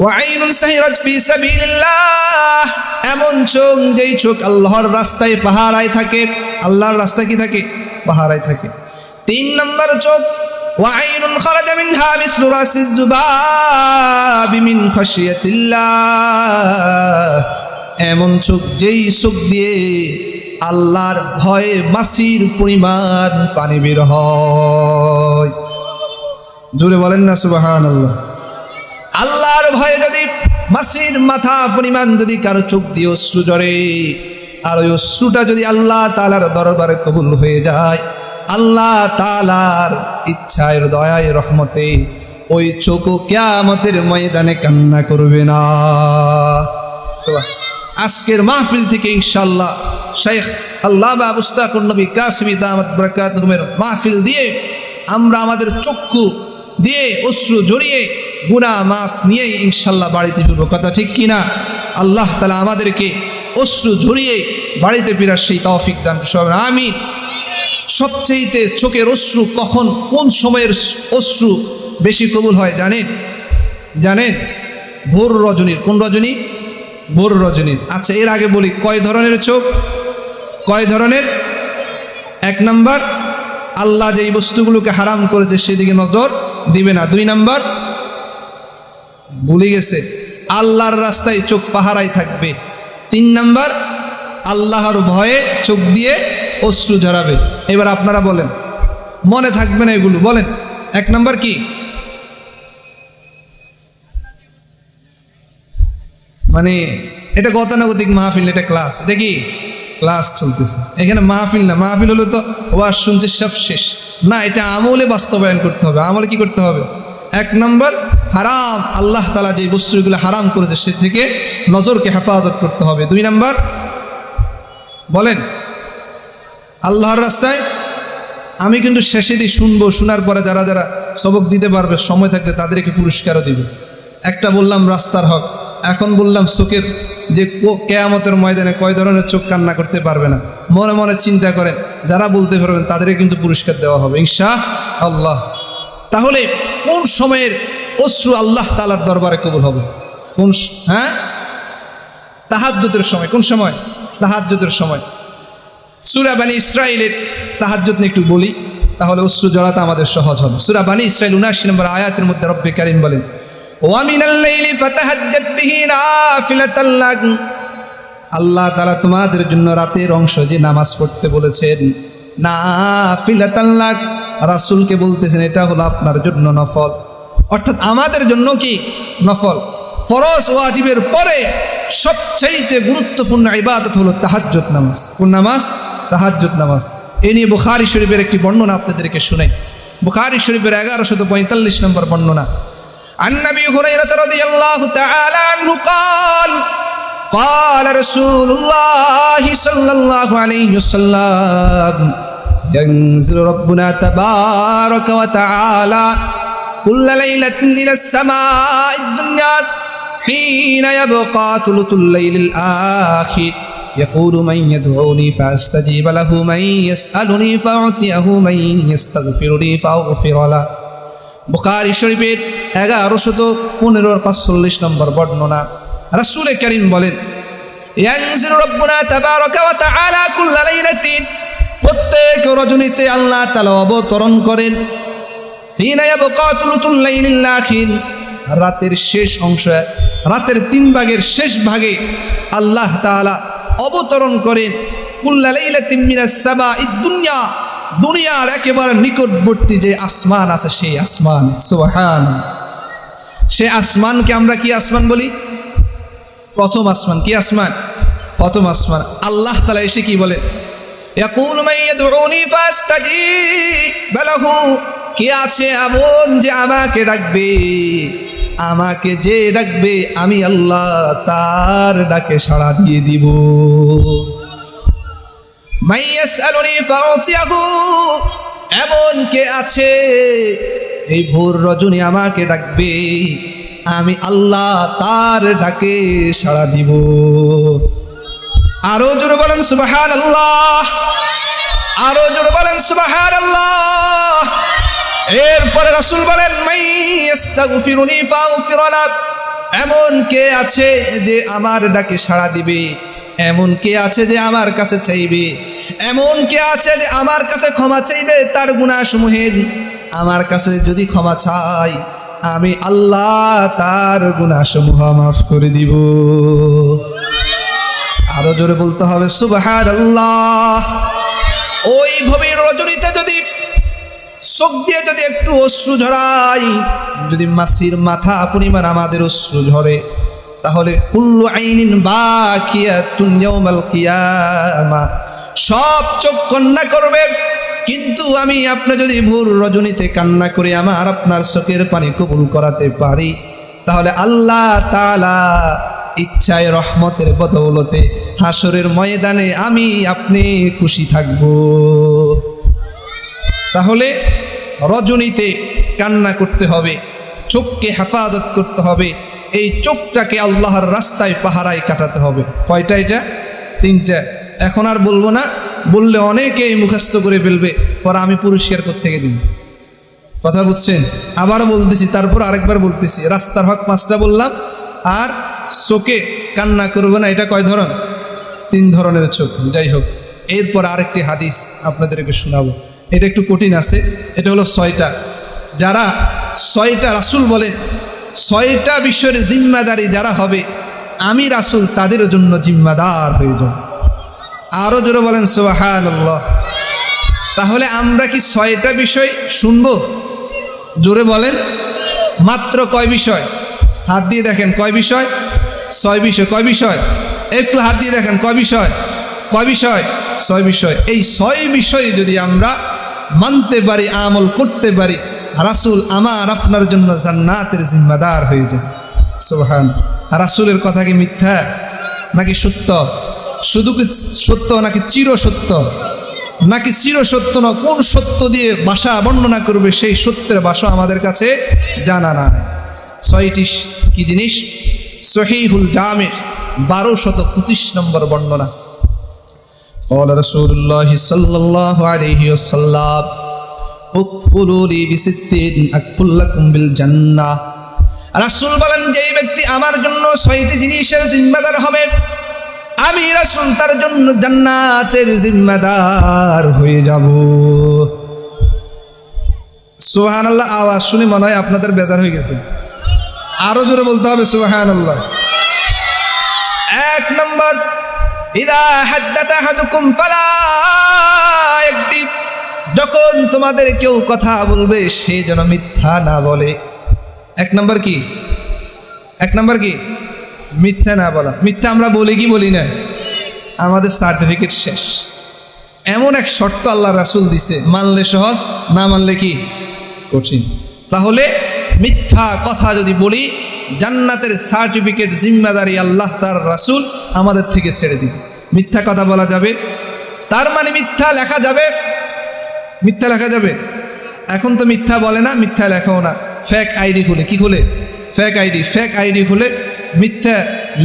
Speaker 1: ওয়াইনুন সাহিরাত ফি সাবিলিল্লাহ, এমন চোখ যেই চোখ আল্লাহর রাস্তায় পাহারায় থাকে। আল্লাহর রাস্তায় কি থাকে? পাহারায় থাকে। 3 নম্বর চোখ, ওয়াইনুন খারাজা মিনহা মিসলু রাসিজ যুবাবি মিন খাশিয়াতিল্লাহ, এমন চোখ যেই চোখ দিয়ে আল্লাহর ভয়ে মাছির পরিমাণ পানি বের হয়। জোরে বলেন না সুবহানাল্লাহ। আল্লাহর ভয়ে যদি মাছির মাথা পরিমাণ যদি কারো চোখ দিয়ে অশ্রু ঝরে, আর ওই অশ্রুটা যদি আল্লাহ তাআলার দরবারে কবুল হয়ে যায়, আল্লাহ তাআলার ইচ্ছায়, দয়ায়, রহমতে ওই চোখ কিয়ামতের ময়দানে কান্না করবে না। আজকের মাহফিল থেকে ইনশাআল্লাহ শেখ আল্লামা মুশতাকুর নবী কাসেমী দামাত বরকাতুহুমের মাহফিল দিয়ে আমরা আমাদের চক্ষু দিয়ে অশ্রু ঝরিয়ে গুনাহ মাফ নিয়ে ইনশাআল্লাহ বাড়িতে ফিরব। কথা ঠিক কিনা? আল্লাহ তাআলা আমাদেরকে অশ্রু ঝরিয়ে বাড়িতে ফেরার সেই তৌফিক দান করুন আমিন। সবচেয়ে চোখের অশ্রু কখন, কোন সময়ের অশ্রু বেশি কবুল হয় জানেন? জানেন? ভোর রজনীর। কোন রজনী? ভোর রজনীর। আচ্ছা, এর আগে বলি কয় ধরনের চোখ? কয় ধরনের? 1 নম্বর, আল্লাহ যেই বস্তুগুলোকে হারাম করেছে সেদিকে নজর দিবে না। 2 নম্বর, ভুলে গেছে, আল্লাহর রাস্তায় চোখ পাহারায় থাকবে। 3 নম্বর, আল্লাহর ভয়ে চোখ দিয়ে অশ্রু ঝরাবে। এবার আপনারা বলেন, মনে থাকবে না এগুলো, বলেন 1 নম্বর কি? মানে এটা গতানুগতিক মাহফিল, এটা ক্লাস, এটা কি ক্লাস চলতেছে এখানে, মাহফিল না। মাহফিল হলো তো ওয়াজ শুনছে সব শেষ না, এটা আমলে বাস্তবায়ন করতে হবে। আমলে কি করতে হবে? 1 নম্বর, হারাম, আল্লাহ তাআলা যে বস্তুগুলো হারাম করেছে সে থেকে নজরকে হেফাজত করতে হবে। 2 নম্বর বলেন, আল্লাহর রাস্তায়। আমি কিন্তু শেষে দিয়ে শুনবো, শোনার পরে যারা যারা সবক দিতে পারবে সময় থাকলে তাদেরকে পুরস্কারও দিবে। একটা বললাম রাস্তার হক, এখন বললাম চোখের, যে কিয়ামতের ময়দানে কয় ধরনের চোখ কান্না করতে পারবে না। মনে মনে চিন্তা করেন, যারা বলতে পারবেন তাদেরকে কিন্তু পুরস্কার দেওয়া হবে ইনশাআল্লাহ। তাহলে কোন সময়ের অশ্রু আল্লাহ তাআলার দরবারে কবুল হবে? কোন? হ্যাঁ, তাহাজ্জুদের সময়। কোন সময়? তাহাজ্জুদের সময়। সূরা বনী ইসরাঈলের তাহাজ্জুদ নিয়ে একটু বলি, তাহলে অশ্রু জড়াতে আমাদের সহজ হবে। সূরা বনী ইসরাঈল 79 নম্বর আয়াতের মধ্যে রব্বে কারীম বলেন, ওয়া মিনাল লাইলি ফাতাহাজ্জাদ বিহি নাফিলাতাল লাক, আল্লাহ তাআলা তোমাদের জন্য রাতের অংশ যে নামাজ পড়তে বলেছেন, নাফিলাতাল লাক, রাসূলকে বলতেছেন এটা হলো আপনার জন্য নফল, অর্থাৎ আমাদের জন্য কি নফল। ফরজ ওয়াজিবের পরে সবচেয়ে গুরুত্বপূর্ণ ইবাদত হলো তাহাজ্জুদ নামাজ। কোন নামাজ? তাহাজ্জুদ নামাজ। এই নিয়ে বুখারী শরীফের একটি বর্ণনা আপনাদেরকে শোনাই। বুখারী শরীফের 1145 নম্বর বর্ণনা। عن أبي هريرة رضي الله تعالى عنه قال قال رسول الله صلى الله عليه وسلم ينزل ربنا تبارك وتعالى كل ليلة إلى السماء الدنيا حين يبقى ثلث الليل الآخر يقول من يدعوني فأستجيب له من يسألني فأعطيه من يستغفرني فأغفر له। বুখারী শরীফের 1145 নম্বর বর্ণনা। রাসূল কারীম বলেন, ইয়ানজিলু রাব্বুনা তাবারাকা ওয়া তাআলা কুল্লা লাইলাতিন, প্রত্যেক রজনীতে আল্লাহ তাআলা অবতরণ করেন। হিনা ইয়াবকা তুলুতুল লাইলিল আখির, রাতের শেষ অংশ, রাতের 3 ভাগের শেষ ভাগে আল্লাহ তাআলা অবতরণ করেন। কুল্লা লাইলাতিন মিনাস সামাঈদ দুনিয়া, দুনিয়ার একেবারে নিকটবর্তী যে আসমান আছে সেই আসমান। সুবহানাল্লাহ। সে আসমানকে আমরা কি আসমান বলি? প্রথম আসমান। কি আসমান? প্রথম আসমান। আল্লাহ তাআলা এসে কি বলে? ইয়াকুলু মান ইয়াদউনি ফাস্তাজিব লাহু, কে আছে এমন যে আমাকে ডাকবে, আমাকে যে ডাকবে আমি আল্লাহ তার ডাকে সাড়া দিয়ে দিব। মান ইয়াসআলুনি ফাউতিয়াহু, এমন কে আছে এই ভোর রজনী আমাকে ডাকবে, আমি আল্লাহ তার ডাকে সাড়া দিব। আরো জোরে বলেন সুবহানাল্লাহ, আরো জোরে বলেন সুবহানাল্লাহ। এরপরে রাসূল বলেন মান ইস্তাগফিরুনি ফাগফির লাহু, এমন কে আছে যে আমার ডাকে সাড়া দিবে, এমন কে আছে যে আমার কাছে চাইবে, এমন কে আছে যে আমার কাছে ক্ষমা চাইবে তার গুনাহসমূহের, আমার কাছে যদি ক্ষমা চাই আমি আল্লাহ তার গুনাহসমূহ মাফ করে দিব। আরো জোরে বলতে হবে সুবহানাল্লাহ। ওই গভীর রজনীতে যদি চোখ দিয়ে যদি একটু অশ্রু ঝরাই, যদি মাসির মাথা পরিমাণ আমাদের অশ্রু ঝরে, তাহলে কুল্লু আইনিন বাকিয়াতুন ইয়াউমাল কিয়ামা, সব চোখ কান্না করবে। কিন্তু আমি আপনি যদি ভোর রজনীতে কান্না করে আমার আপনার চোখের পানি কবুল করাতে পারি, তাহলে আল্লাহ তাআলা ইচ্ছায় রহমতের বদৌলতে হাসরের ময়দানে আমি আপনি খুশি থাকব। তাহলে রজনীতে কান্না করতে হবে, চোখকে হেফাজত করতে হবে, এই চোখটাকে আল্লাহর রাস্তায় পাহারায় কাটাতে হবে। কয়টা এটা? 3টা। এখন আর বলবো না, বললে অনেকেই মুখস্থ করে ফেলবে, পরে আমি পুরস্কার কোত্থেকে দিব। কথা বুঝছেন? আবারও বলতেছি, তারপর আরেকবার বলতেছি, রাস্তার হক 5টা বললাম, আর চোখে কান্না করবে না, এটা কয় ধরন? 3 ধরনের চোখ। যাই হোক, এরপর আরেকটি হাদিস আপনাদেরকে শোনাবো, এটা একটু কঠিন আছে। এটা হলো 6টা, যারা 6টা রাসূল বলেন 6টা বিষয়ের জিম্মাদারি যারা হবে, আমি রাসূল তাদের জন্য জিম্মাদার হয়ে যাব। আরো জোরে বলেন সুবহানাল্লাহ। তাহলে আমরা কি 6টা বিষয় শুনবো? জোরে বলেন। মাত্র কয় বিষয়? হাত দিয়ে দেখেন কয় বিষয়? 6 বিষয়। কয় বিষয়? একটু হাত দিয়ে দেখেন কয় বিষয়? কয় বিষয়? 6 বিষয়। এই 6 বিষয়ে যদি আমরা মানতে পারি, আমল করতে পারি, রাসূল আমার আপনার জন্য জান্নাতের জিম্মাদার হয়ে যাবে। সুবহান। রাসূলের কথা কি মিথ্যা নাকি সত্য? শুধু কি সত্য নাকি চির সত্য? নাকি চির সত্য না, কোন সত্য দিয়ে ভাষা বর্ণনা করবে সেই সত্যের ভাষা আমাদের কাছে জানা নাই। 6টি কি জিনিস? সহিহুল জামি 1225 নম্বর বর্ণনা। قال رسول الله صلى الله عليه وسلم اكفلوا لي بستين اكفل لكم بالجنة। রাসূল বলেন, যেই ব্যক্তি আমার জন্য 6টি জিনিসের জিম্মাদার হবে, আমি রাসূল তার জন্য জান্নাতের জিম্মাদার হয়ে যাব। সুবহানাল্লাহ। আওয়াজ শুনে মনে হয় আপনাদের বেজার হয়ে গেছে, আরো জোরে বলতে হবে সুবহানাল্লাহ। 1 নম্বর, ইদা হাদ্দাতা আহাদুকুম ফালা ইয়াকদিব, যখন তোমাদের কেউ কথা বলবে সে যেন মিথ্যা না বলে। 1 নম্বর কি? 1 নম্বর কি? মিথ্যা না বলা। মিথ্যা আমরা বলি কি বলি না? আমাদের সার্টিফিকেট শেষ। এমন এক শর্ত আল্লাহ রাসূল দিছে, মানলে সহজ, না মানলে কি কঠিন। তাহলে মিথ্যা কথা যদি বলি, জান্নাতের সার্টিফিকেট জিম্মাদারি আল্লাহ তার রাসূল আমাদের থেকে ছেড়ে দিবে। মিথ্যা কথা বলা যাবে, তার মানে মিথ্যা লেখা যাবে। মিথ্যা লেখা যাবে। এখন তো মিথ্যা বলে না, মিথ্যা লেখাও না। ফেক আইডি খুলে, কি খুলে? ফেক আইডি খুলে মিথ্যা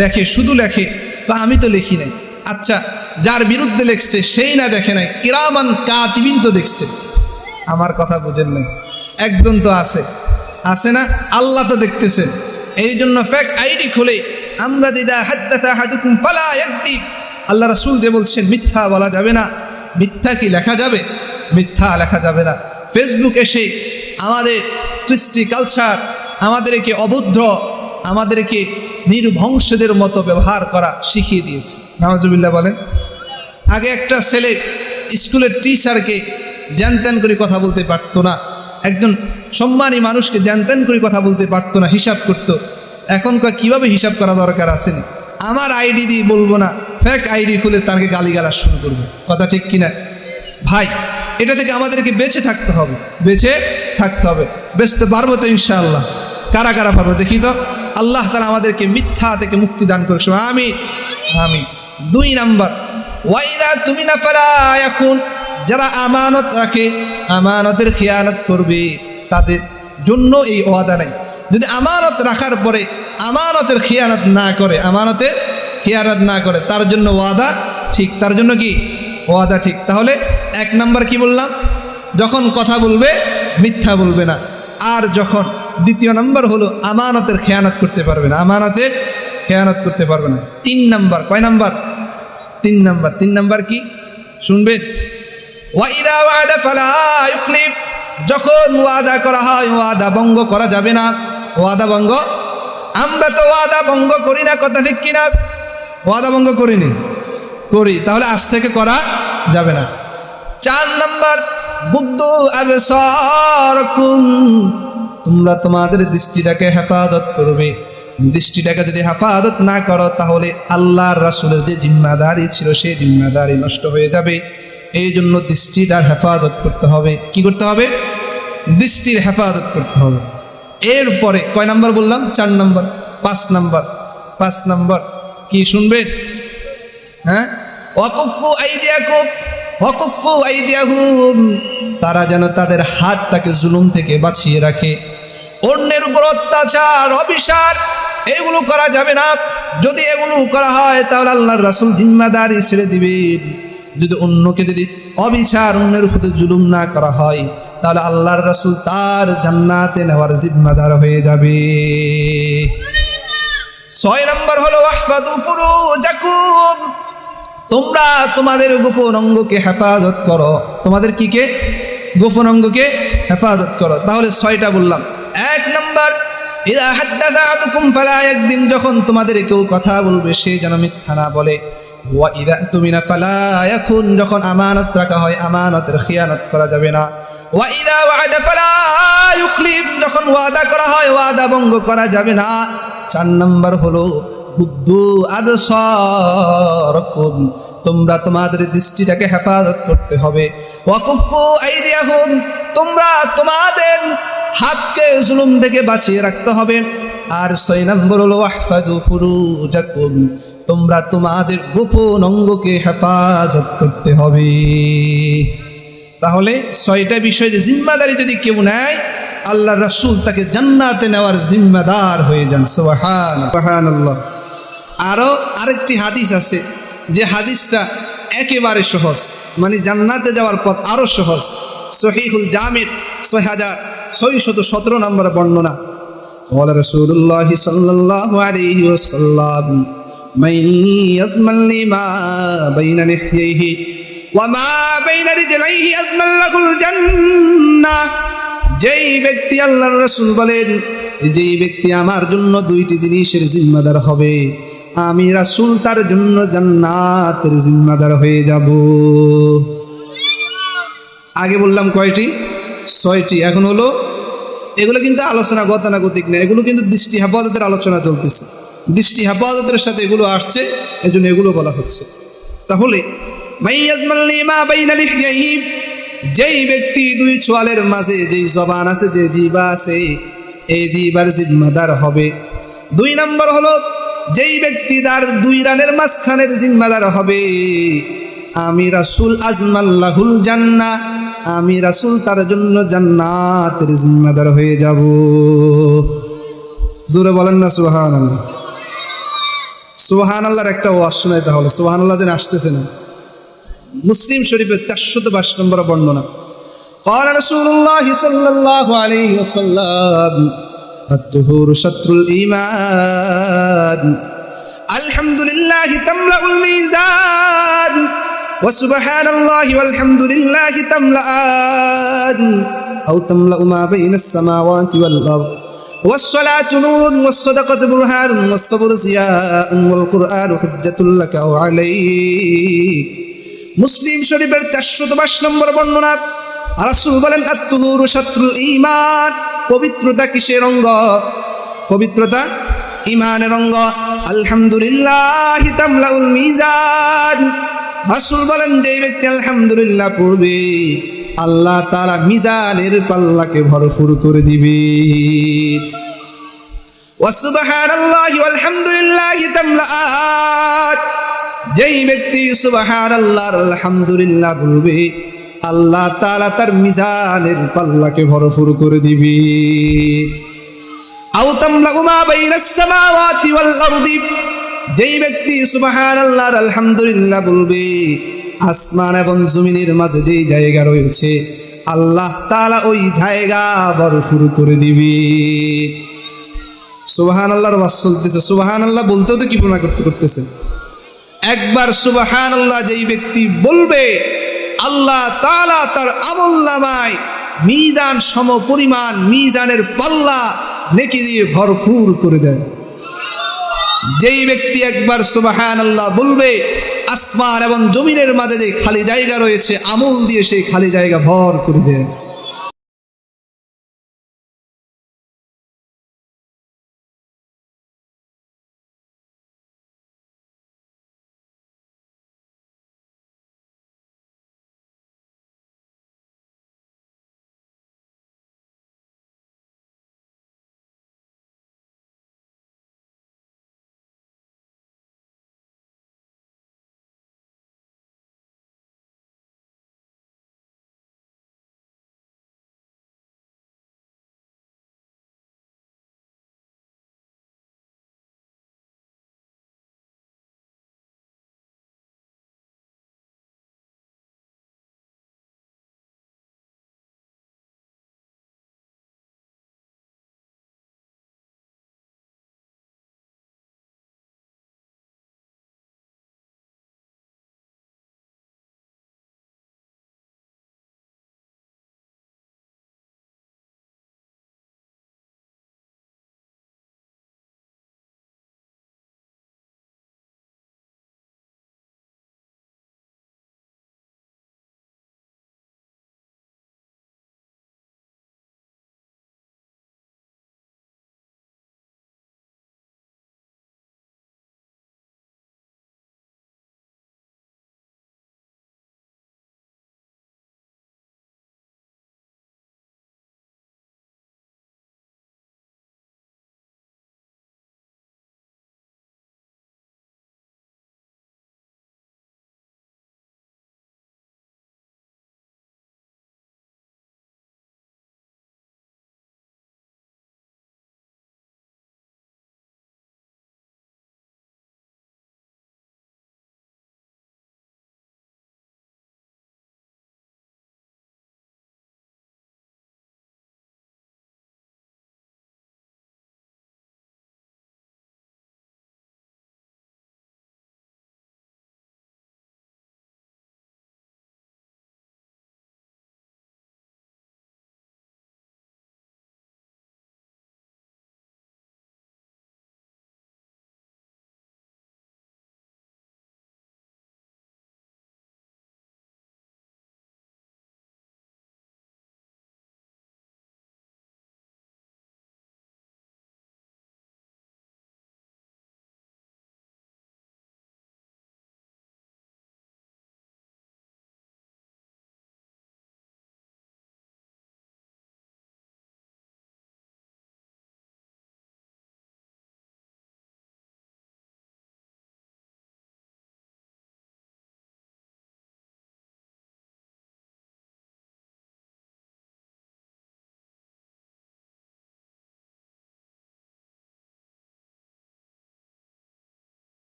Speaker 1: লেখে, শুধু লেখে, তো আমি তো লিখি নাই। আচ্ছা, যার বিরুদ্ধে লেখছে সেই না দেখে নাই, কিরামান কাতিবিন তো দেখছে। আমার কথা বুঝেন নাই? একজন তো আছে না? আল্লাহ তো দেখতেছেন। এই জন্য ফেক আইডি খুলে আমরা ইদা হাদ্দাতা আহাদুকুম ফালা ইয়াকদিব, আল্লাহ রাসূল যে বলছেন মিথ্যা বলা যাবে না। মিথ্যা কি লেখা যাবে? মিথ্যা লেখা যাবে না। ফেসবুক এসে আমাদের কৃষ্টি কালচার, আমাদেরকে অভদ্র, আমাদেরকে নির্বংশদের মতো ব্যবহার করা শিখিয়ে দিয়েছে। নাউজুবিল্লাহ বলেন। আগে একটা ছেলে স্কুলের টিচারকে জ্ঞান করে কথা বলতে পারতো না, একজন সম্মানী মানুষকে জ্ঞান করে কথা বলতে পারতো না, হিসাব করত। এখন কিভাবে হিসাব করা দরকার আসেনি? আমার আইডি দিয়ে বলবো না, ফেক আইডি খুলে তাকে গালিগালাজ শুরু করবে। কথা ঠিক কিনা ভাই? এটা থেকে আমাদেরকে বেঁচে থাকতে হবে, বেঁচে থাকতে হবে। বেঁচতে পারবো তো ইনশাআল্লাহ? কারা কারা পারবো দেখি তো। আল্লাহ তাআলা আমাদেরকে মিথ্যা থেকে মুক্তি দান করুন, আমিন আমিন। 2 নাম্বার, ওয়াইদা তুমিনা ফালা ইয়াকুন, যারা আমানত রাখে, আমানতের খিয়ানত করবে, তাদের জন্য এই ওয়াদা নাই। যদি আমানত রাখার পরে আমানতের খিয়ানত না করে, আমানতের খিয়ানত না করে, তার জন্য ওয়াদা ঠিক, তার জন্য কি ওয়াদা ঠিক। তাহলে 1 নাম্বার কি বললাম? যখন কথা বলবে মিথ্যা বলবে না। আর যখন 2 নাম্বার হলো আমানতের খেয়ানত করতে পারবে না, আমানতের খেয়ানত করতে পারবে না। 3 নাম্বার, কয় নাম্বার? 3 নাম্বার। 3 নাম্বার কি শুনবেন? ওয়াইদা ওয়াদা ফালা ইউখলিফ, যখন ওয়াদা করা হয় ওয়াদা ভঙ্গ করা যাবে না। ওয়াদা ভঙ্গ, আমরা তো ওয়াদা ভঙ্গ করি না, কথা ঠিক কিনা? ওয়াদা ভঙ্গ করিনি, করি, তাহলে আজ থেকে করা যাবে না। 4 নাম্বার, বুদ্ধু আবসারকুম, তোমরা তোমাদের দৃষ্টিটাকে হেফাজত করবে। দৃষ্টিটাকে যদি হেফাজত না করো তাহলে আল্লাহর রাসূলের যে জিম্মাদারি ছিল সেই জিম্মাদারি নষ্ট হয়ে যাবে। এই জন্য দৃষ্টিটার হেফাজত করতে হবে। কি করতে হবে? দৃষ্টির হেফাজত করতে হবে। এরপরে কয় নাম্বার বললাম? 4 নাম্বার। 5 নাম্বার, 5 নাম্বার কি শুনবেন? হ্যাঁ, ওয়াকুফু আইদিয়াকুম ওয়াকুফু আইদিয়াহুম, তারা যেন তাদের হাতটাকে জুলুম থেকে বাঁচিয়ে রাখে। অন্যের উপর অত্যাচার, অবিচার এগুলো করা যাবে না। যদি এগুলো করা হয় তাহলে আল্লাহর রাসূল জিম্মাদারি ছেড়ে দিবেন। যদি অন্যকে যদি অবিচার, অন্যের উপর জুলুম না করা হয় তাহলে আল্লাহর রাসূল তার জান্নাতে নেওয়ার জিম্মাদার হয়ে যাবে। 6 নাম্বার হলো ওয়াহফাযু ফুরুজাকুম, তোমরা তোমাদের গোপন অঙ্গকে হেফাজত করো। তোমাদের কি কে? গোপন অঙ্গকে হেফাজত করো। তাহলে 6টা বললাম। 1 নাম্বার, ইযা হাদ্দাসা আহাদুকুম ফালা ইয়াকদিম, যখন তোমাদের কেউ কথা বলবে সে যেন মিথ্যা না বলে। ওয়া ইযা তুমিনা ফালা ইয়াকুন, যখন আমানত রাখা হয় আমানতের খিয়ানত করা যাবে না। ওয়া ইযা ওয়া'আদা ফালা ইউখলিফ, যখন ওয়াদা করা হয় ওয়াদা ভঙ্গ করা যাবে না। 4 নাম্বার হলো গুদ্দু আবসারকুম, তোমরা তোমাদের দৃষ্টিটাকে হেফাজত করতে হবে। ওয়াকুফু আইদিয়াহুম, তোমরা তোমাদের হাতকে জুলুম থেকে বাঁচিয়ে রাখতে হবে। আর 6 নম্বর হলো ওয়াহফাযু ফুরুজাকুম, তোমরা তোমাদের গোপন অঙ্গকে হেফাজত করতে হবে। তাহলে 6টা বিষয়ের জিম্মাদারি যদি কেউ নেয় আল্লাহর রাসূল তাকে জান্নাতে নেওয়ার জিম্মাদার হয়ে যান। সুবহানাল্লাহ। আরও আরেকটি হাদিস আছে, যে হাদিসটা একেবারে সহজ, মানে জান্নাতে যাওয়ার পথ আরও সহজ। সহিহুল জামির 6617 নম্বর বর্ণনা। قال رسول الله صلى الله عليه وسلم من يضمن لي ما بين لحييه وما بين رجليه أضمن له الجنة, যেই ব্যক্তি, আল্লাহর রাসূল বলেন, যেই ব্যক্তি আমার জন্য 2টি জিনিসের জিম্মাদার হবে আমি রাসূল তার জন্য জান্নাতের জিম্মাদার হয়ে যাব। আগে বললাম কয়টি? 6টি। এখন হলো এগুলো কিন্তু আলোচনা গতানুগতিক না, এগুলো কিন্তু দৃষ্টি হেফাজতের আলোচনা চলতেছে। দৃষ্টি হেফাজতের সাথে এগুলো আসছে, এজন্য এগুলো বলা হচ্ছে। তাহলে মাইয়াজমাল্লি মা বাইনা লিহইহি, যেই ব্যক্তি 2 চোয়ালের মাঝে যেই জবান আছে, যে জিহ্বা আছে, এই জিহ্বার জিম্মাদার হবে। 2 নম্বর হলো যেই ব্যক্তি তার 2 রানের মাঝখানের জিম্মাদার হবে আমি রাসূল আজমাল্লাহুল জান্নাহ, আমি রাসূল তার জন্য জান্নাতের জিম্মাদার হয়ে যাব। জোরে বলেন না সুবহানাল্লাহ। সুবহানাল্লাহর একটা ওয়াজ শোনাই তাহলে। সুবহানাল্লাহ যেন আসতেছে না। মুসলিম শরীফের 422 নম্বর বর্ণনা। قال رسول الله صلى الله عليه وسلم الطهور شطر الإيمان الحمد لله تملأ الميزان وسبحان الله والحمد لله تملأان أو تملأ ما بين السماوات والأرض والصلاة نور والصدقة برهان والصبر ضياء والقرآن حجة لك أو عليك। মুসলিম শরীফের 422 নম্বর বর্ণনা। রাসূল বলেন আত-তুহুরু শাত্রুল ঈমান, পবিত্রতা কিসের অঙ্গ? পবিত্রতা ইমানের অঙ্গ। আলহামদুলিল্লাহি তামলাউল মিজান। রাসূল বলেন যে ব্যক্তি আলহামদুলিল্লাহ পড়বে আল্লাহ তাআলা মিজানের পাল্লাকে ভরপুর করে দিবে। ওয়া সুবহানাল্লাহি ওয়াল হামদুলিল্লাহি তামলাআত। যেই ব্যক্তি সুবহানাল্লাহ আলহামদুলিল্লাহ বলবে আল্লাহ তাআলা তার মিজানের পাল্লাকে ভরপুর করে দিবে। আও তামলাউ মা বাইনাস সামাওয়াতি ওয়াল আরদি। যেই ব্যক্তি সুবহানাল্লাহ আলহামদুলিল্লাহ বলবে আসমান এবং জমিনের মাঝে যেই জায়গা রয়েছে আল্লাহ তাআলা ওই জায়গা ভরপুর করে দিবে। সুবহানাল্লাহর ওয়াজ চলতেছে, সুবহানাল্লাহ বলতেও তো কৃপণা করতেছে। একবার সুবহানাল্লাহ যেই ব্যক্তি বলবে আল্লাহ তাআলা তার আমলনামায় মিজান সম পরিমাণ মিজানের পাল্লা নেকি দিয়ে ভরপুর করে দেয়। যেই ব্যক্তি একবার সুবহানাল্লাহ বলবে আসমান এবং জমিনের মাঝে যে খালি জায়গা রয়েছে আমল দিয়ে সেই খালি জায়গা ভর করে দেয়।